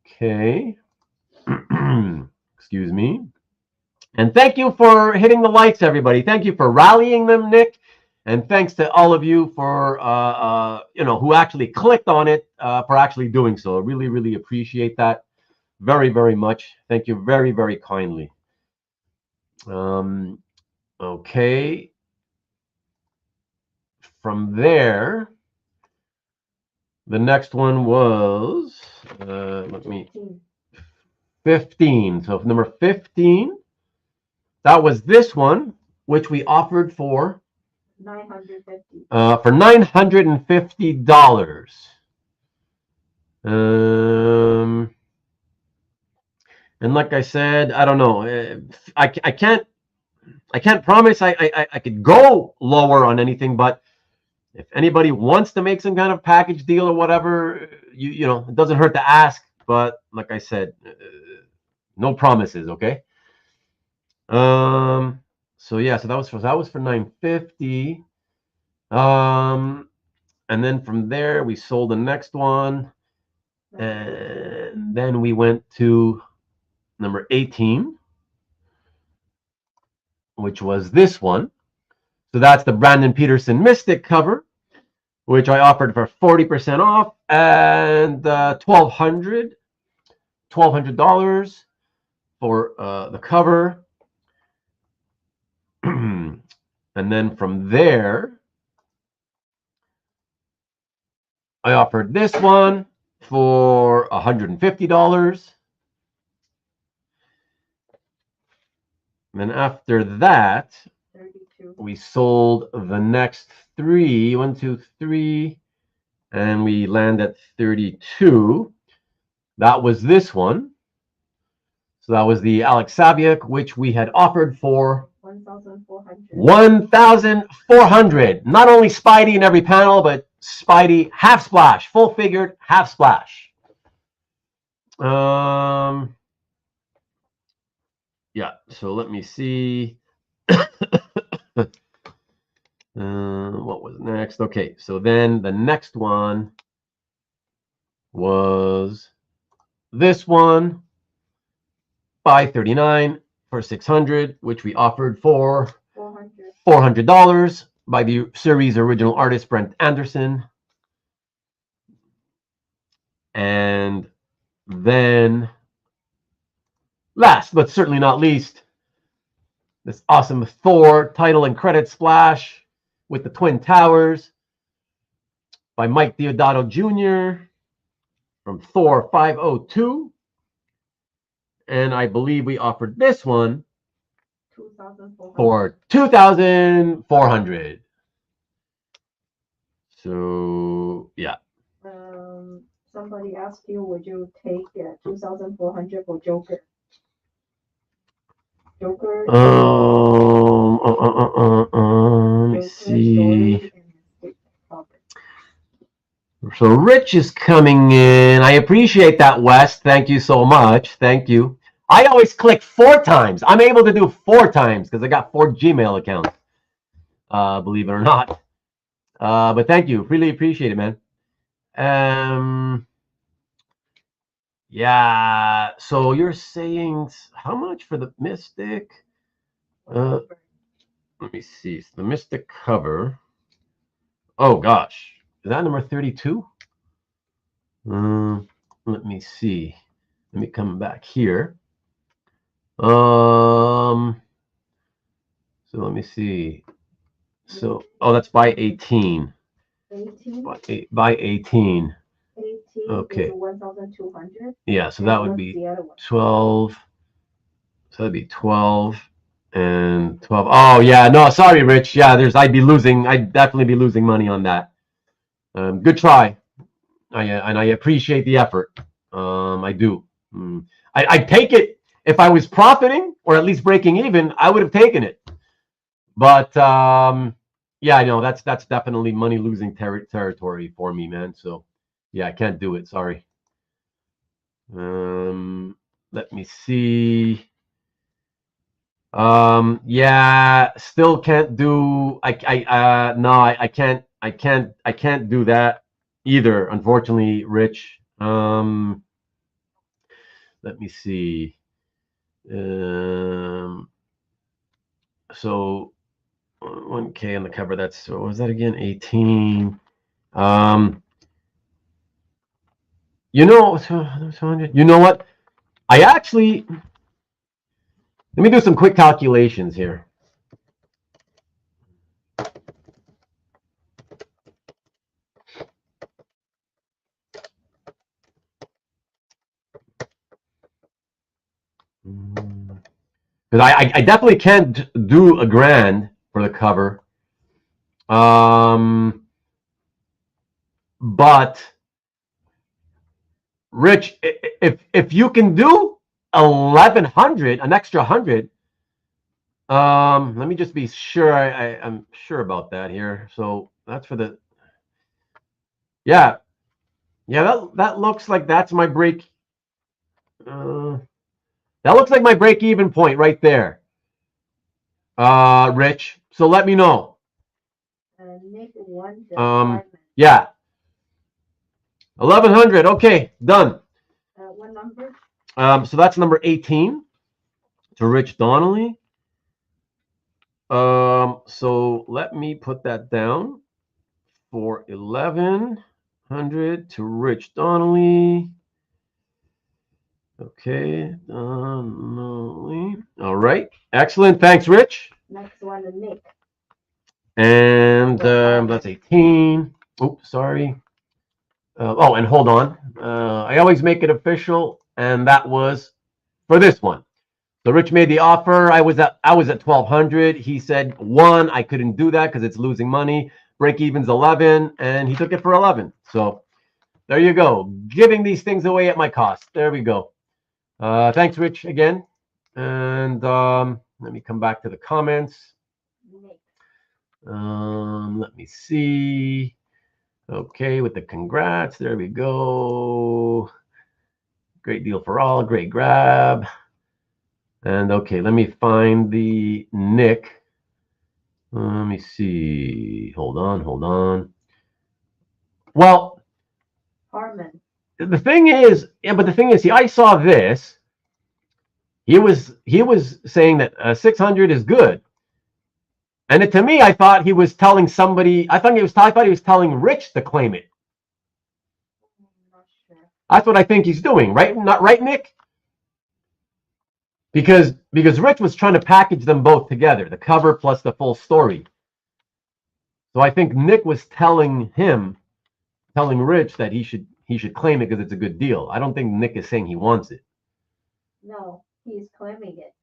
Okay. Excuse me. And thank you for hitting the likes, everybody. Thank you for rallying them, Nick. And thanks to all of you for, who actually clicked on it, for actually doing so. I really, really appreciate that very, very much. Thank you very, very kindly. Okay. From there, the next one was, 15. So number 15. That was this one, which we offered for $950. For $950. And like I said, I don't know. I can't promise I could go lower on anything, but if anybody wants to make some kind of package deal or whatever, it doesn't hurt to ask. But like I said, no promises, okay? So that was for $950. And then from there we sold the next one, and then we went to number 18, which was this one. So that's the Brandon Peterson Mystic cover, which I offered for 40% off and $1,200 for the cover. And then from there, I offered this one for $150. And then after that, 32. we sold the next three, 1, 2, 3, and we land at 32. That was this one. So that was the Alex Saviuk, which we had offered for 1,400. 1,400. Not only Spidey in every panel, but Spidey half splash, full figured half splash. Yeah, so let me see. What was next? Okay, so then the next one was this one, by 39 for 600, which we offered for $400 by the series original artist Brent Anderson. And then last but certainly not least, this awesome Thor title and credit splash with the Twin Towers by Mike Deodato Jr. from Thor 502. And I believe we offered this one 2,400. for 2,400. So yeah. Somebody asked you, would you take 2,400 for Joker? Joker. Let me see. So Rich is coming in. I appreciate that, Wes. Thank you so much. Thank you. I always click 4 times. I'm able to do 4 times because I got 4 Gmail accounts. Believe it or not. But thank you. Really appreciate it, man. Yeah. So you're saying how much for the Mystic? Let me see. The Mystic cover. Oh gosh. Is that number 32? Let me see. Let me come back here. So let me see. So, oh, that's by 18. 18? By 18. 18 Okay. is 1,200. Yeah, so that would be 12. So that'd be 12 and 12. Oh, yeah. No, sorry, Rich. Yeah, I'd definitely be losing money on that. Good try. And I appreciate the effort. I do. I'd take it if I was profiting or at least breaking even. I would have taken it. But yeah, I know that's definitely money losing territory for me, man. So yeah, I can't do it. Sorry. Let me see. Yeah, still can't do. No, I can't do that either. Unfortunately, Rich. Let me see. So 1K on the cover. That's what was that again? 18. You know what? I actually let me do some quick calculations here. Because I definitely can't do $1,000 for the cover. But Rich, if you can do 1,100, an extra 100, let me just be sure. I'm sure about that here. So that's for the. Yeah, that looks like that's my break. That looks like my break-even point right there, Rich. So let me know. Nick won yeah. 1,100. Okay, done. What number? So that's number 18 to Rich Donnelly. So let me put that down for 1,100 to Rich Donnelly. Okay, Donnelly. All right, excellent. Thanks, Rich. Next one, Nick. And that's 18. Oops, sorry. Oh, and hold on. I always make it official, and that was for this one. So Rich made the offer. I was at 1,200. He said one. I couldn't do that because it's losing money. Break even's 11, and he took it for 11. So there you go. Giving these things away at my cost. There we go. Thanks, Rich, again. And let me come back to the comments. Let me see. Okay, with the congrats. There we go. Great deal for all. Great grab. And okay, let me find the Nick. Let me see. Hold on. Well, Hartman. the thing is, see, I saw this. He was saying that 600 is good, and to me, I thought he was telling somebody. I thought he was telling Rich to claim it. Not sure. That's what I think he's doing, right? Not right, Nick? Because Rich was trying to package them both together, the cover plus the full story. So I think Nick was telling Rich that he should claim it because it's a good deal. I don't think Nick is saying he wants it. No, he's claiming it.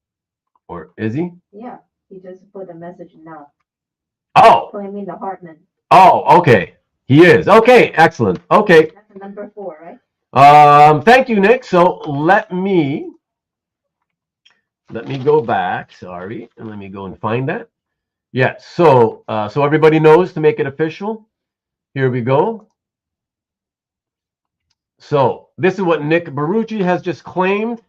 Or is he? Yeah, he just put a message now. Oh. Claiming the Hartman. Oh, okay. He is. Okay, excellent. Okay. That's number 4, right? Thank you, Nick. So let me go back. Sorry, and let me go and find that. Yeah. So everybody knows to make it official. Here we go. So this is what Nick Barucci has just claimed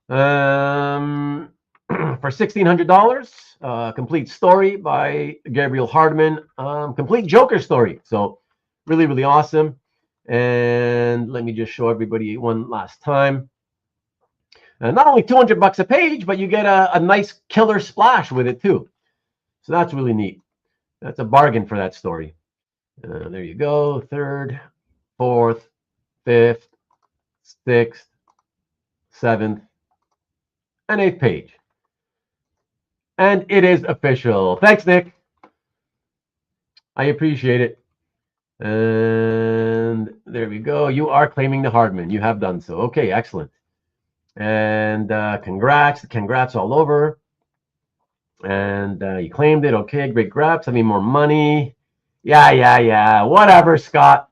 for $1,600. Complete story by Gabriel Hardman. Complete Joker story. So really, really awesome. And let me just show everybody one last time. Not only $200 a page, but you get a nice killer splash with it too. So that's really neat. That's a bargain for that story. There you go. 3rd, 4th, 5th, 6th, 7th, and 8th page. And it is official. Thanks, Nick. I appreciate it. And there we go. You are claiming the Hardman. You have done so. Okay, excellent. And congrats all over. And you claimed it. Okay, great grab. Send me more money. Yeah. Whatever, Scott.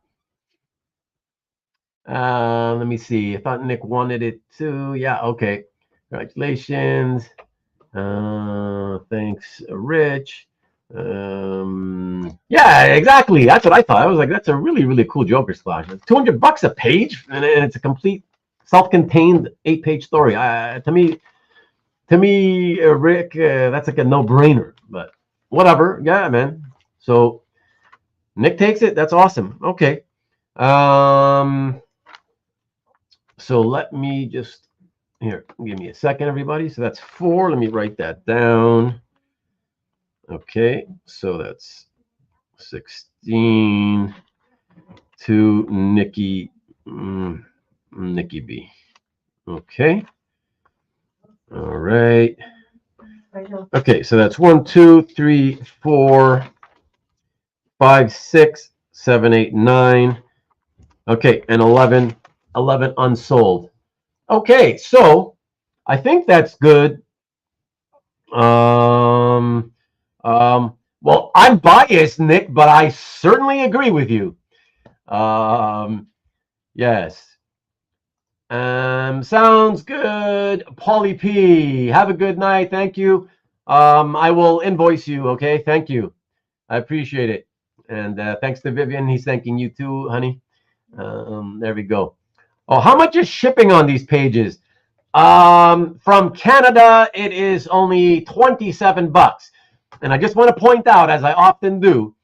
Let me see. I thought Nick wanted it too. Yeah, okay. Congratulations. Thanks, Rich. Yeah, exactly. That's what I thought. I was like, that's a really, really cool Joker splash. It's $200 a page, and it's a complete self-contained 8-page story. To me, Rick, that's like a no-brainer. But whatever. Yeah, man. So Nick takes it. That's awesome. Okay. So let me just here. Give me a second, everybody. So that's 4. Let me write that down. Okay. So that's 16 to Nikki B. Okay. All right. Okay, so that's 1, 2, 3, 4, 5, 6, 7, 8, 9. Okay, and 11 unsold. Okay, so I think that's good. Well, I'm biased, Nick, but I certainly agree with you. Yes. Sounds good. Paulie P. Have a good night. Thank you. I will invoice you. Okay. Thank you. I appreciate it. And thanks to Vivian. He's thanking you too, honey. There we go. Oh, how much is shipping on these pages? From Canada, it is only $27. And I just want to point out, as I often do,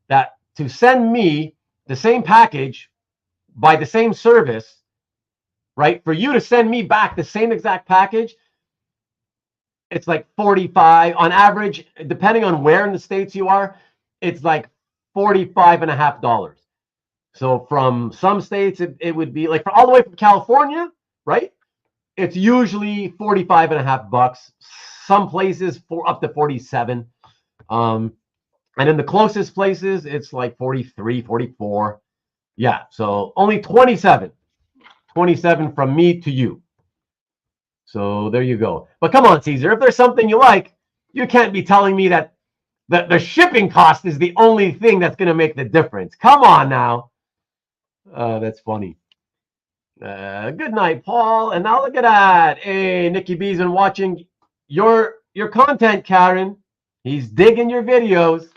that to send me the same package by the same service, right? For you to send me back the same exact package, it's like 45 on average, depending on where in the States you are, it's like $45.50. So from some states, it would be like all the way from California, right? It's usually $45.50. some places for up to 47. And in the closest places, it's like 43, 44. Yeah, so only 27. 27 from me to you. So there you go. But come on, Caesar, if there's something you like, you can't be telling me that the shipping cost is the only thing that's going to make the difference. Come on now. That's funny. Good night, Paul. And now look at that. Hey, Nikki B's been watching your content, Karen. He's digging your videos.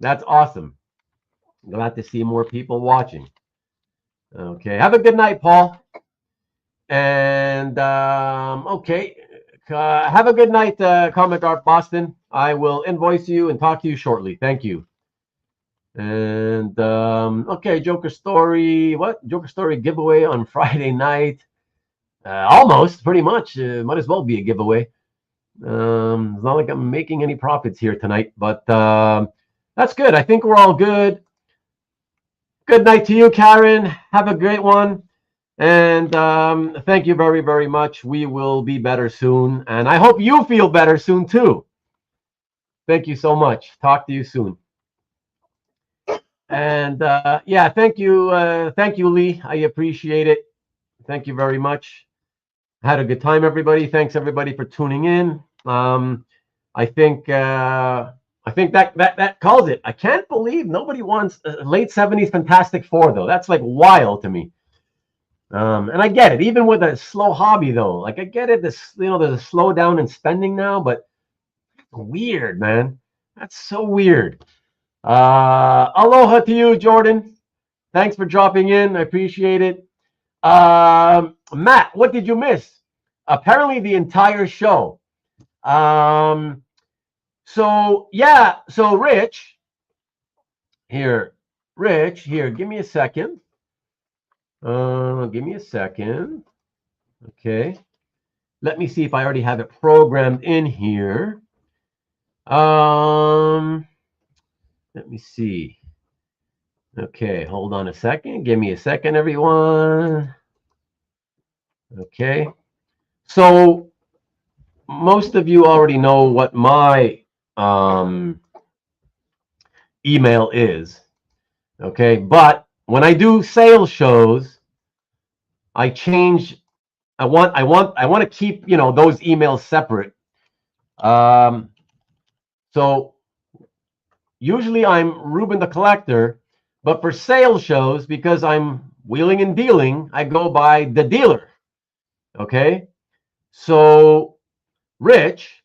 That's awesome. Glad to see more people watching. Okay, have a good night, Paul. And okay, have a good night, Comic Art Boston. I will invoice you and talk to you shortly. Thank you. And okay, Joker Story. What? Joker Story giveaway on Friday night. Almost, pretty much. Might as well be a giveaway. It's not like I'm making any profits here tonight, but that's good. I think we're all good. Good night to you, Karen. Have a great one. And thank you very, very much. We will be better soon. And I hope you feel better soon, too. Thank you so much. Talk to you soon. And yeah, thank you, Lee. I appreciate it. Thank you very much. Had a good time, everybody. Thanks, everybody, for tuning in. I think that calls it. I can't believe nobody wants late 70s Fantastic Four, though. That's like wild to me. And I get it, even with a slow hobby, though. Like I get it, there's a slowdown in spending now, but weird, man. That's so weird. Aloha to you, Jordan. Thanks for dropping in. I appreciate it. Matt, what did you miss? Apparently the entire show. So yeah, so Rich, here, give me a second. Give me a second. Okay. Let me see if I already have it programmed in here. Let me see. Okay, hold on a second. Give me a second, everyone. Okay. So most of you already know what my email is. Okay, but when I do sales shows, I change. I want to keep those emails separate. So usually I'm Ruben the Collector, but for sales shows, because I'm wheeling and dealing, I go by the dealer. Okay, so Rich,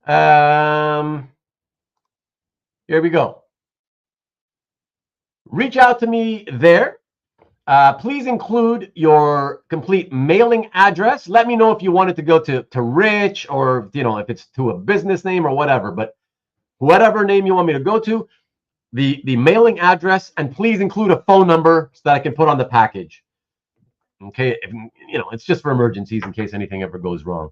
here we go. Reach out to me there. Please include your complete mailing address. Let me know if you want it to go to Rich, or if it's to a business name or whatever. But whatever name you want me to go to, the mailing address, and please include a phone number so that I can put on the package. Okay, it's just for emergencies in case anything ever goes wrong.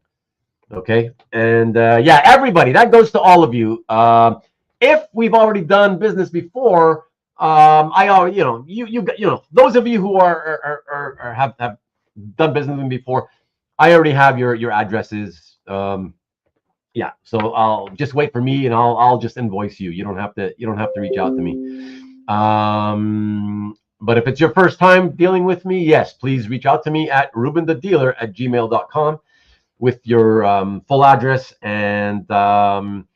Okay, and yeah, everybody, that goes to all of you. If we've already done business before, I already, those of you who have done business with me before, I already have your addresses. Yeah, so I'll just wait for me, and I'll just invoice you. You don't have to reach out to me. But if it's your first time dealing with me, yes, please reach out to me at rubenthedealer@gmail.com with your full address and phone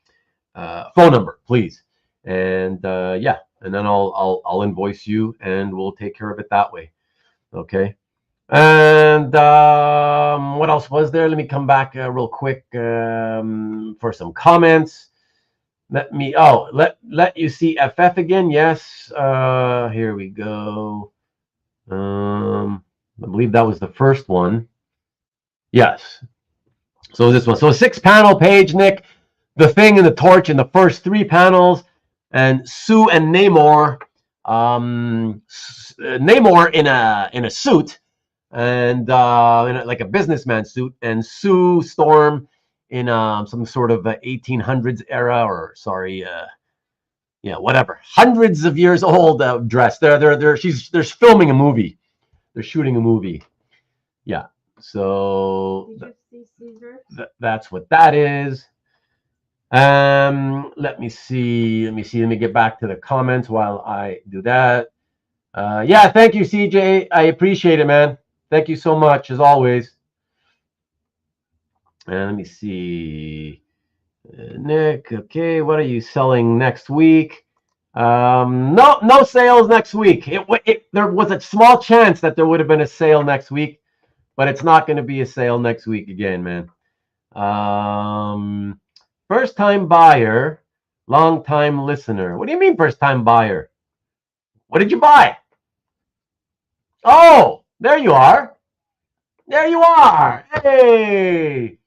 number, please. And yeah, and then I'll invoice you, and we'll take care of it that way. Okay. And what else was there? Let me come back real quick for some comments. Let you see FF again. Yes. Here we go. I believe that was the first one. Yes. So this one. So a 6-panel page, Nick. The Thing and the Torch in the first 3 panels, and Sue and Namor. Namor in a suit, and like a businessman suit, and Sue Storm in some sort of 1800s era, or sorry, yeah, whatever, hundreds of years old dress. They're filming a movie. They're shooting a movie. Yeah. So Did you see Caesar? that's what that is. Let me see. Let me get back to the comments while I do that. Yeah, thank you, CJ. I appreciate it, man. Thank you so much, as always. And let me see. Nick, okay, what are you selling next week? No sales next week. There was a small chance that there would have been a sale next week, but it's not going to be a sale next week again, man. First time buyer, long time listener. What do you mean first time buyer? What did you buy? Oh, there you are. There you are. Hey.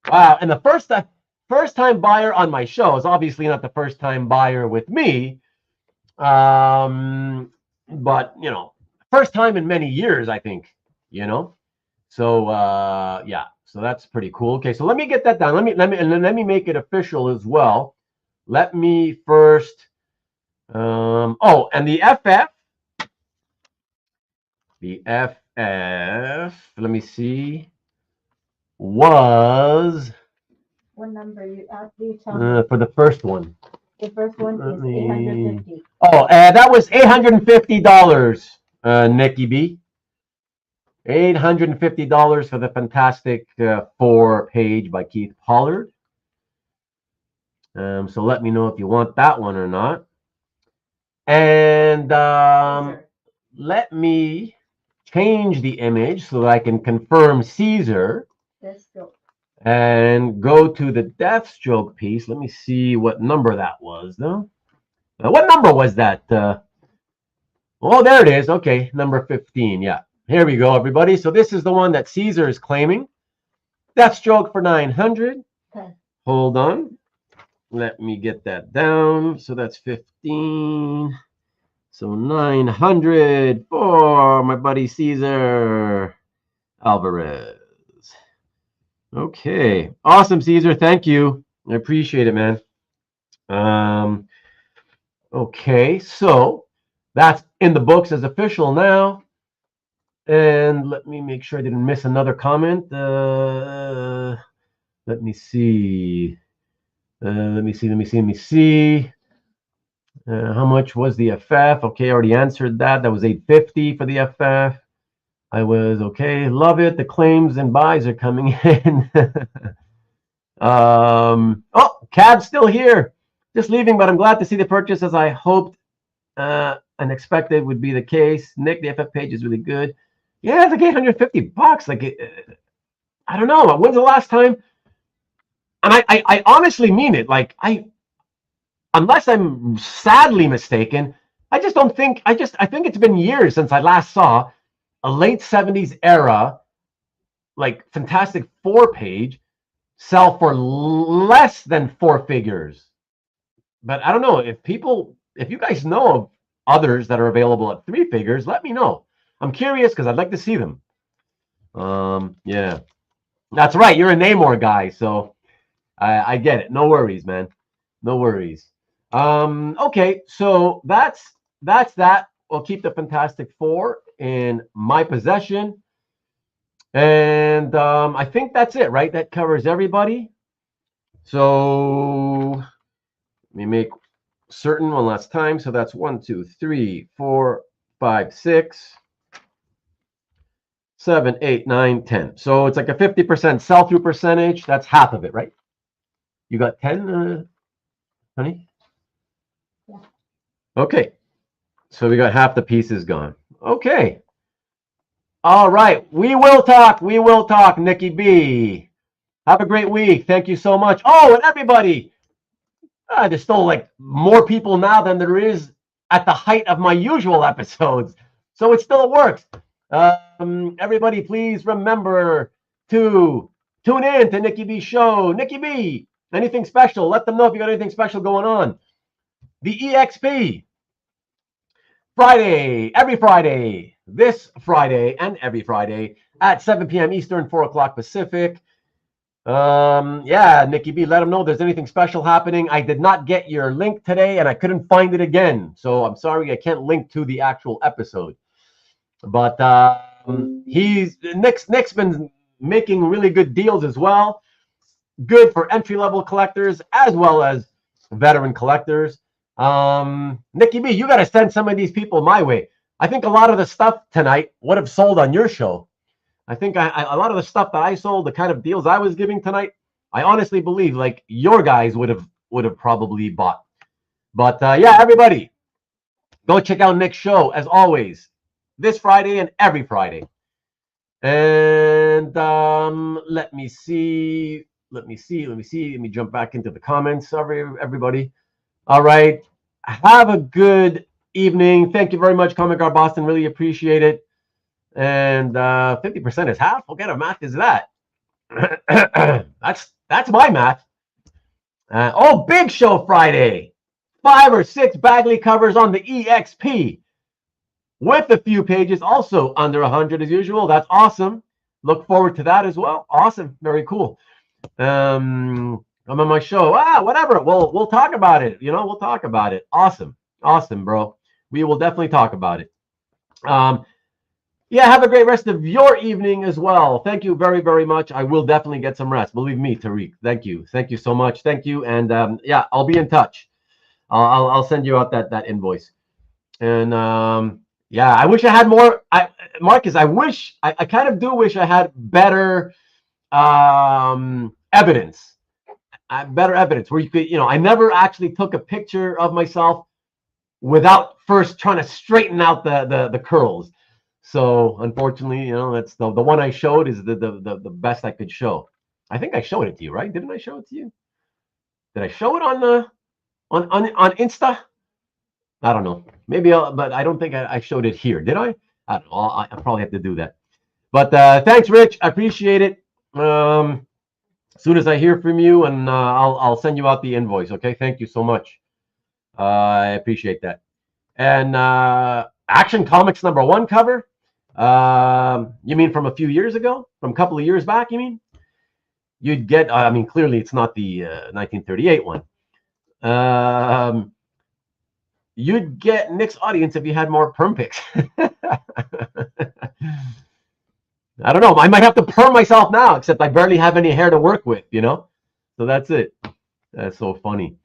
Wow. And the first time buyer on my show is obviously not the first time buyer with me. But you know, first time in many years, I think, you know. So yeah, so that's pretty cool. Okay, so let me get that down. Let me make it official as well. Let me first oh, and the FF, let me see, was What number you tell me? for the first one. The first one is 850. Oh, that was $850, Nikki B. $850 for the Fantastic Four page by Keith Pollard. So let me know if you want that one or not. And let me change the image so that I can confirm Caesar. And go to the Deathstroke piece. Let me see what number that was, though. What number was that? Oh, there it is. Okay, number 15. Yeah. Here we go, everybody. So this is the one that Caesar is claiming. Deathstroke for 900. Okay. Hold on. Let me get that down. So that's 15. So 900 for my buddy Caesar Alvarez. Okay. Awesome, Caesar. Thank you. I appreciate it, man. Okay. So that's in the books as official now. And let me make sure I didn't miss another comment. Let me see. Let me see. How much was the FF? Okay, I already answered that. That was $850 for the FF. I was okay. Love it. The claims and buys are coming in. Oh, Cab's still here. Just leaving, but I'm glad to see the purchase as I hoped and expected would be the case. Nick, the FF page is really good. Yeah, it's like $850. Like, I don't know. When's the last time? And I honestly mean it. Like, unless I'm sadly mistaken, I think it's been years since I last saw a late 70s era, like Fantastic Four page, sell for less than four figures. But I don't know if you guys know of others that are available at three figures, let me know. I'm curious because I'd like to see them. Yeah, that's right. You're a Namor guy, so I get it. No worries, man. No worries. Okay, so that's that. We'll keep the Fantastic Four in my possession. And I think that's it, right? That covers everybody. So let me make certain one last time. So that's 1, 2, 3, 4, 5, 6, 7, 8, 9, 10. So it's like a 50% sell-through percentage. That's half of it, right? You got 10, honey? Yeah. Okay. So we got half the pieces gone. Okay. All right. We will talk, Nikki B. Have a great week. Thank you so much. Oh, and everybody. There's still like more people now than there is at the height of my usual episodes. So it still works. Everybody, please remember to tune in to Nikki B show. Nikki B, anything special? Let them know if you got anything special going on. The EXP. Every Friday, this Friday and every Friday at 7 p.m. Eastern, 4 o'clock Pacific. Yeah, Nikki B, let them know if there's anything special happening. I did not get your link today and I couldn't find it again. So I'm sorry I can't link to the actual episode. But Nick's been making really good deals as well. Good for entry-level collectors as well as veteran collectors. Nicky B, you got to send some of these people my way. I think a lot of the stuff tonight would have sold on your show. I think a lot of the stuff that I sold, the kind of deals I was giving tonight, I honestly believe like your guys would have probably bought. But yeah, everybody, go check out Nick's show as always, this Friday and every Friday. And let me see. Let me jump back into the comments. Sorry, everybody. All right. Have a good evening. Thank you very much, Comic Art Boston. Really appreciate it. And 50% is half. What kind of math is that? That's my math. Oh, big show Friday. 5 or 6 Bagley covers on the EXP with a few pages, also under 100 as usual. That's awesome. Look forward to that as well. Awesome. Very cool. I'm on my show. Whatever. We'll talk about it. We'll talk about it. Awesome, bro. We will definitely talk about it. Yeah, have a great rest of your evening as well. Thank you very, very much. I will definitely get some rest. Believe me, Tariq. Thank you so much. Thank you. And yeah, I'll be in touch. I'll send you out that invoice. And yeah, I wish I had more. Marcus, I kind of do wish I had better evidence. Better evidence where you could, I never actually took a picture of myself without first trying to straighten out the curls. So unfortunately, that's the one I showed is the best I could show. I think I showed it to you, right? Didn't I show it to you? Did I show it on Insta? I don't know. Maybe, but I don't think I showed it here. Did I? I don't know. I probably have to do that. But thanks, Rich. I appreciate it. As soon as I hear from you, and I'll send you out the invoice. Okay. Thank you so much. I appreciate that. And Action Comics #1 cover. You mean from a few years ago? From a couple of years back? You mean? You'd get. I mean, clearly it's not the 1938 one. You'd get Nick's audience if you had more perm pics. I don't know. I might have to perm myself now, except I barely have any hair to work with, So that's it. That's so funny.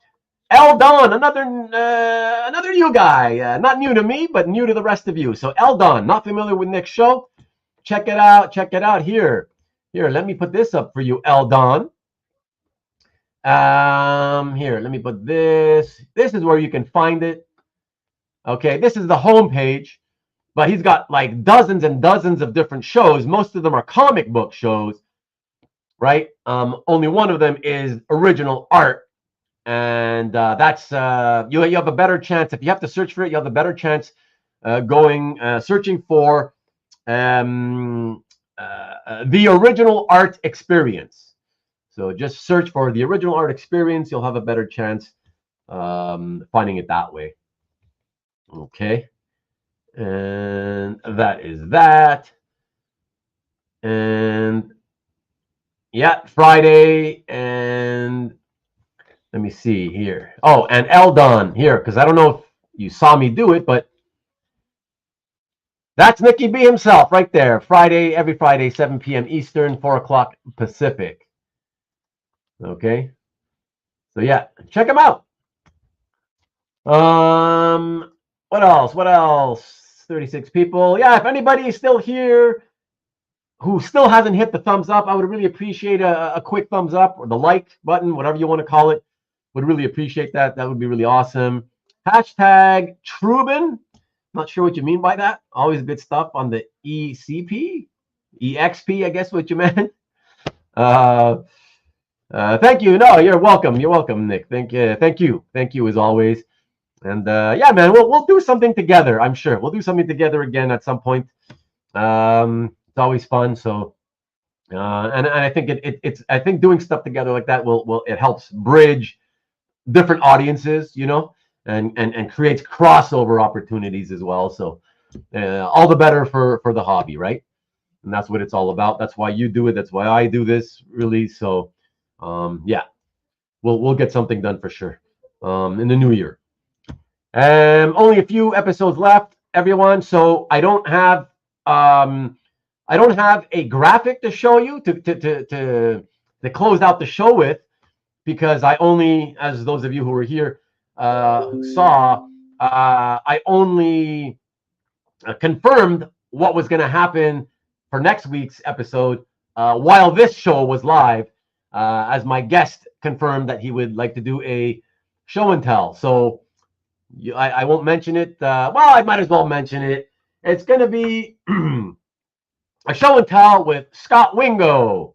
Eldon, another new guy. Not new to me, but new to the rest of you. So Eldon, not familiar with Nick's show? Check it out. Check it out here. Here, let me put this up for you, Eldon. Here, let me put this. This is where you can find it. Okay, this is the home page. But he's got like dozens and dozens of different shows. Most of them are comic book shows, right? Only one of them is original art. And that's, you have a better chance. If you have to search for it, you have a better chance searching for the original art experience. So just search for the original art experience. You'll have a better chance finding it that way. Okay. And that is that. And yeah, Friday. And let me see here. Oh, and Eldon here, because I don't know if you saw me do it, but that's Nicky B himself right there. Every Friday, 7 p.m. Eastern, 4 o'clock Pacific. Okay. So yeah, check him out. What else? 36 people. Yeah, if anybody is still here who still hasn't hit the thumbs up, I would really appreciate a quick thumbs up or the like button, whatever you want to call it. Would really appreciate that. That would be really awesome. Hashtag Trubin. Not sure what you mean by that. Always good stuff on the ECP. EXP, I guess what you meant. Thank you. No, you're welcome. You're welcome, Nick. Thank you as always. And yeah, man, we'll do something together. I'm sure we'll do something together again at some point. It's always fun. So, and I think I think doing stuff together like that it helps bridge different audiences, and creates crossover opportunities as well. So, all the better for the hobby, right? And that's what it's all about. That's why you do it. That's why I do this, really. So, yeah, we'll get something done for sure in the new year. Only a few episodes left, everyone. So I don't have I don't have a graphic to show you to close out the show with, because I only, as those of you who were here saw, I only confirmed what was going to happen for next week's episode while this show was live, as my guest confirmed that he would like to do a show and tell. So I won't mention it. Well, I might as well mention it. It's going to be a show and tell with Scott Wingo.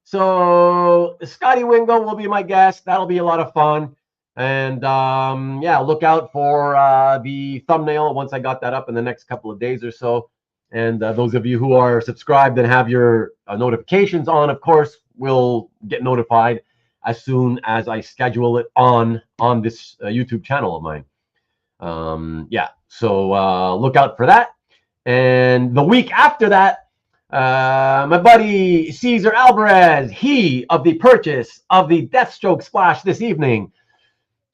So Scotty Wingo will be my guest. That'll be a lot of fun. And yeah, look out for the thumbnail once I got that up in the next couple of days or so. And those of you who are subscribed and have your notifications on, of course, will get notified as soon as I schedule it on this YouTube channel of mine. Yeah, so look out for that. And the week after that, my buddy Cesar Alvarez, he of the purchase of the Deathstroke Splash this evening,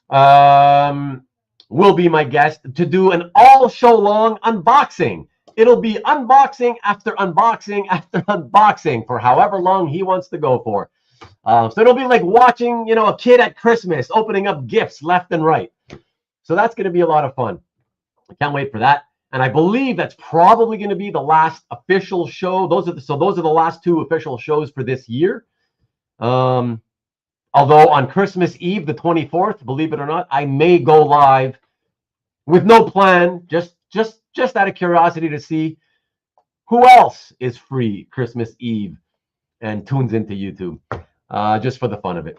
will be my guest to do an all show long unboxing. It'll be unboxing after unboxing after unboxing for however long he wants to go for. So it'll be like watching, a kid at Christmas opening up gifts left and right. So that's going to be a lot of fun. I can't wait for that. And I believe that's probably going to be the last official show. Those are the last two official shows for this year. Although on Christmas Eve, the 24th, believe it or not, I may go live with no plan, just out of curiosity to see who else is free Christmas Eve and tunes into YouTube, just for the fun of it.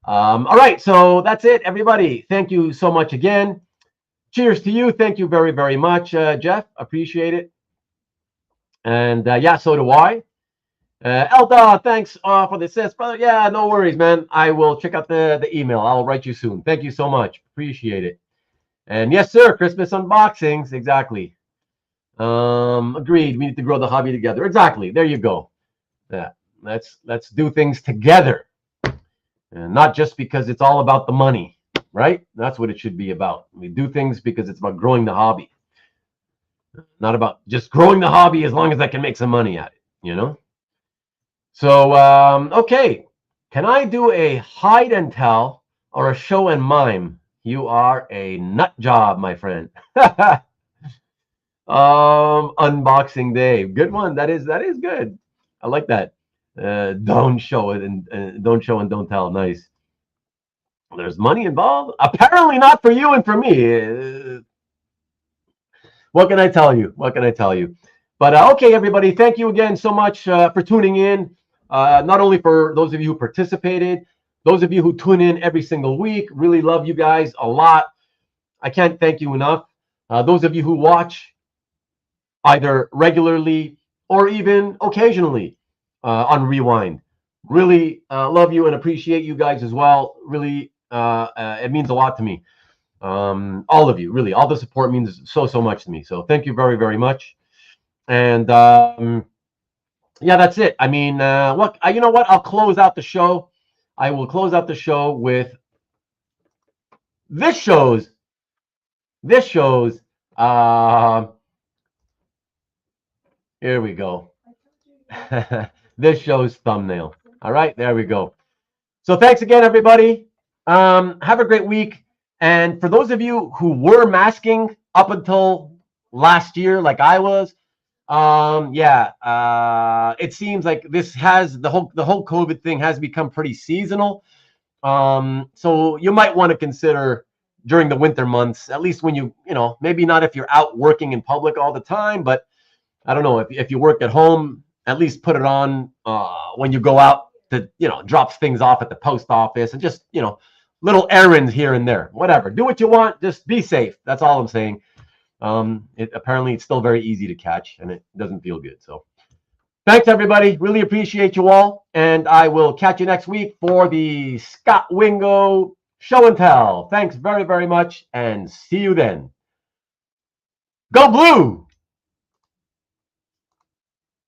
All right, so that's it, everybody. Thank you so much again. Cheers to you. Thank you very, very much, Jeff. Appreciate it. And yeah, so do I. Elda, thanks for the assist, brother. Yeah, no worries, man. I will check out the email. I'll write you soon. Thank you so much. Appreciate it. And yes, sir, Christmas unboxings. Exactly. Agreed. We need to grow the hobby together. Exactly. There you go. Yeah. Let's do things together. And not just because it's all about the money, right? That's what it should be about. We do things because it's about growing the hobby. Not about just growing the hobby as long as I can make some money at it, So, okay. Can I do a hide and tell or a show and mime? You are a nut job, my friend. Unboxing day. Good one. That is good. I like that. Don't show it and don't show and don't tell. Nice. There's money involved. Apparently not for you and for me. What can I tell you? What can I tell you? But okay, everybody. Thank you again so much for tuning in. Not only for those of you who participated, those of you who tune in every single week. Really love you guys a lot. I can't thank you enough. Those of you who watch either regularly or even occasionally on Rewind. Really love you and appreciate you guys as well. Really, it means a lot to me. All of you, really, all the support means so much to me. So thank you very, very much. And yeah, that's it. I mean, you know what? I'll close out the show. I will close out the show with this show's here we go. This show's thumbnail. All right, there we go. So thanks again, everybody. Have a great week. And for those of you who were masking up until last year, like I was, it seems like this has the whole COVID thing has become pretty seasonal. So you might want to consider during the winter months, at least when you maybe not if you're out working in public all the time, but I don't know, if you work at home, at least put it on when you go out to, drop things off at the post office and just, little errands here and there, whatever. Do what you want. Just be safe. That's all I'm saying. Apparently it's still very easy to catch and it doesn't feel good. So thanks, everybody. Really appreciate you all. And I will catch you next week for the Scott Wingo show and tell. Thanks very, very much. And see you then. Go Blue!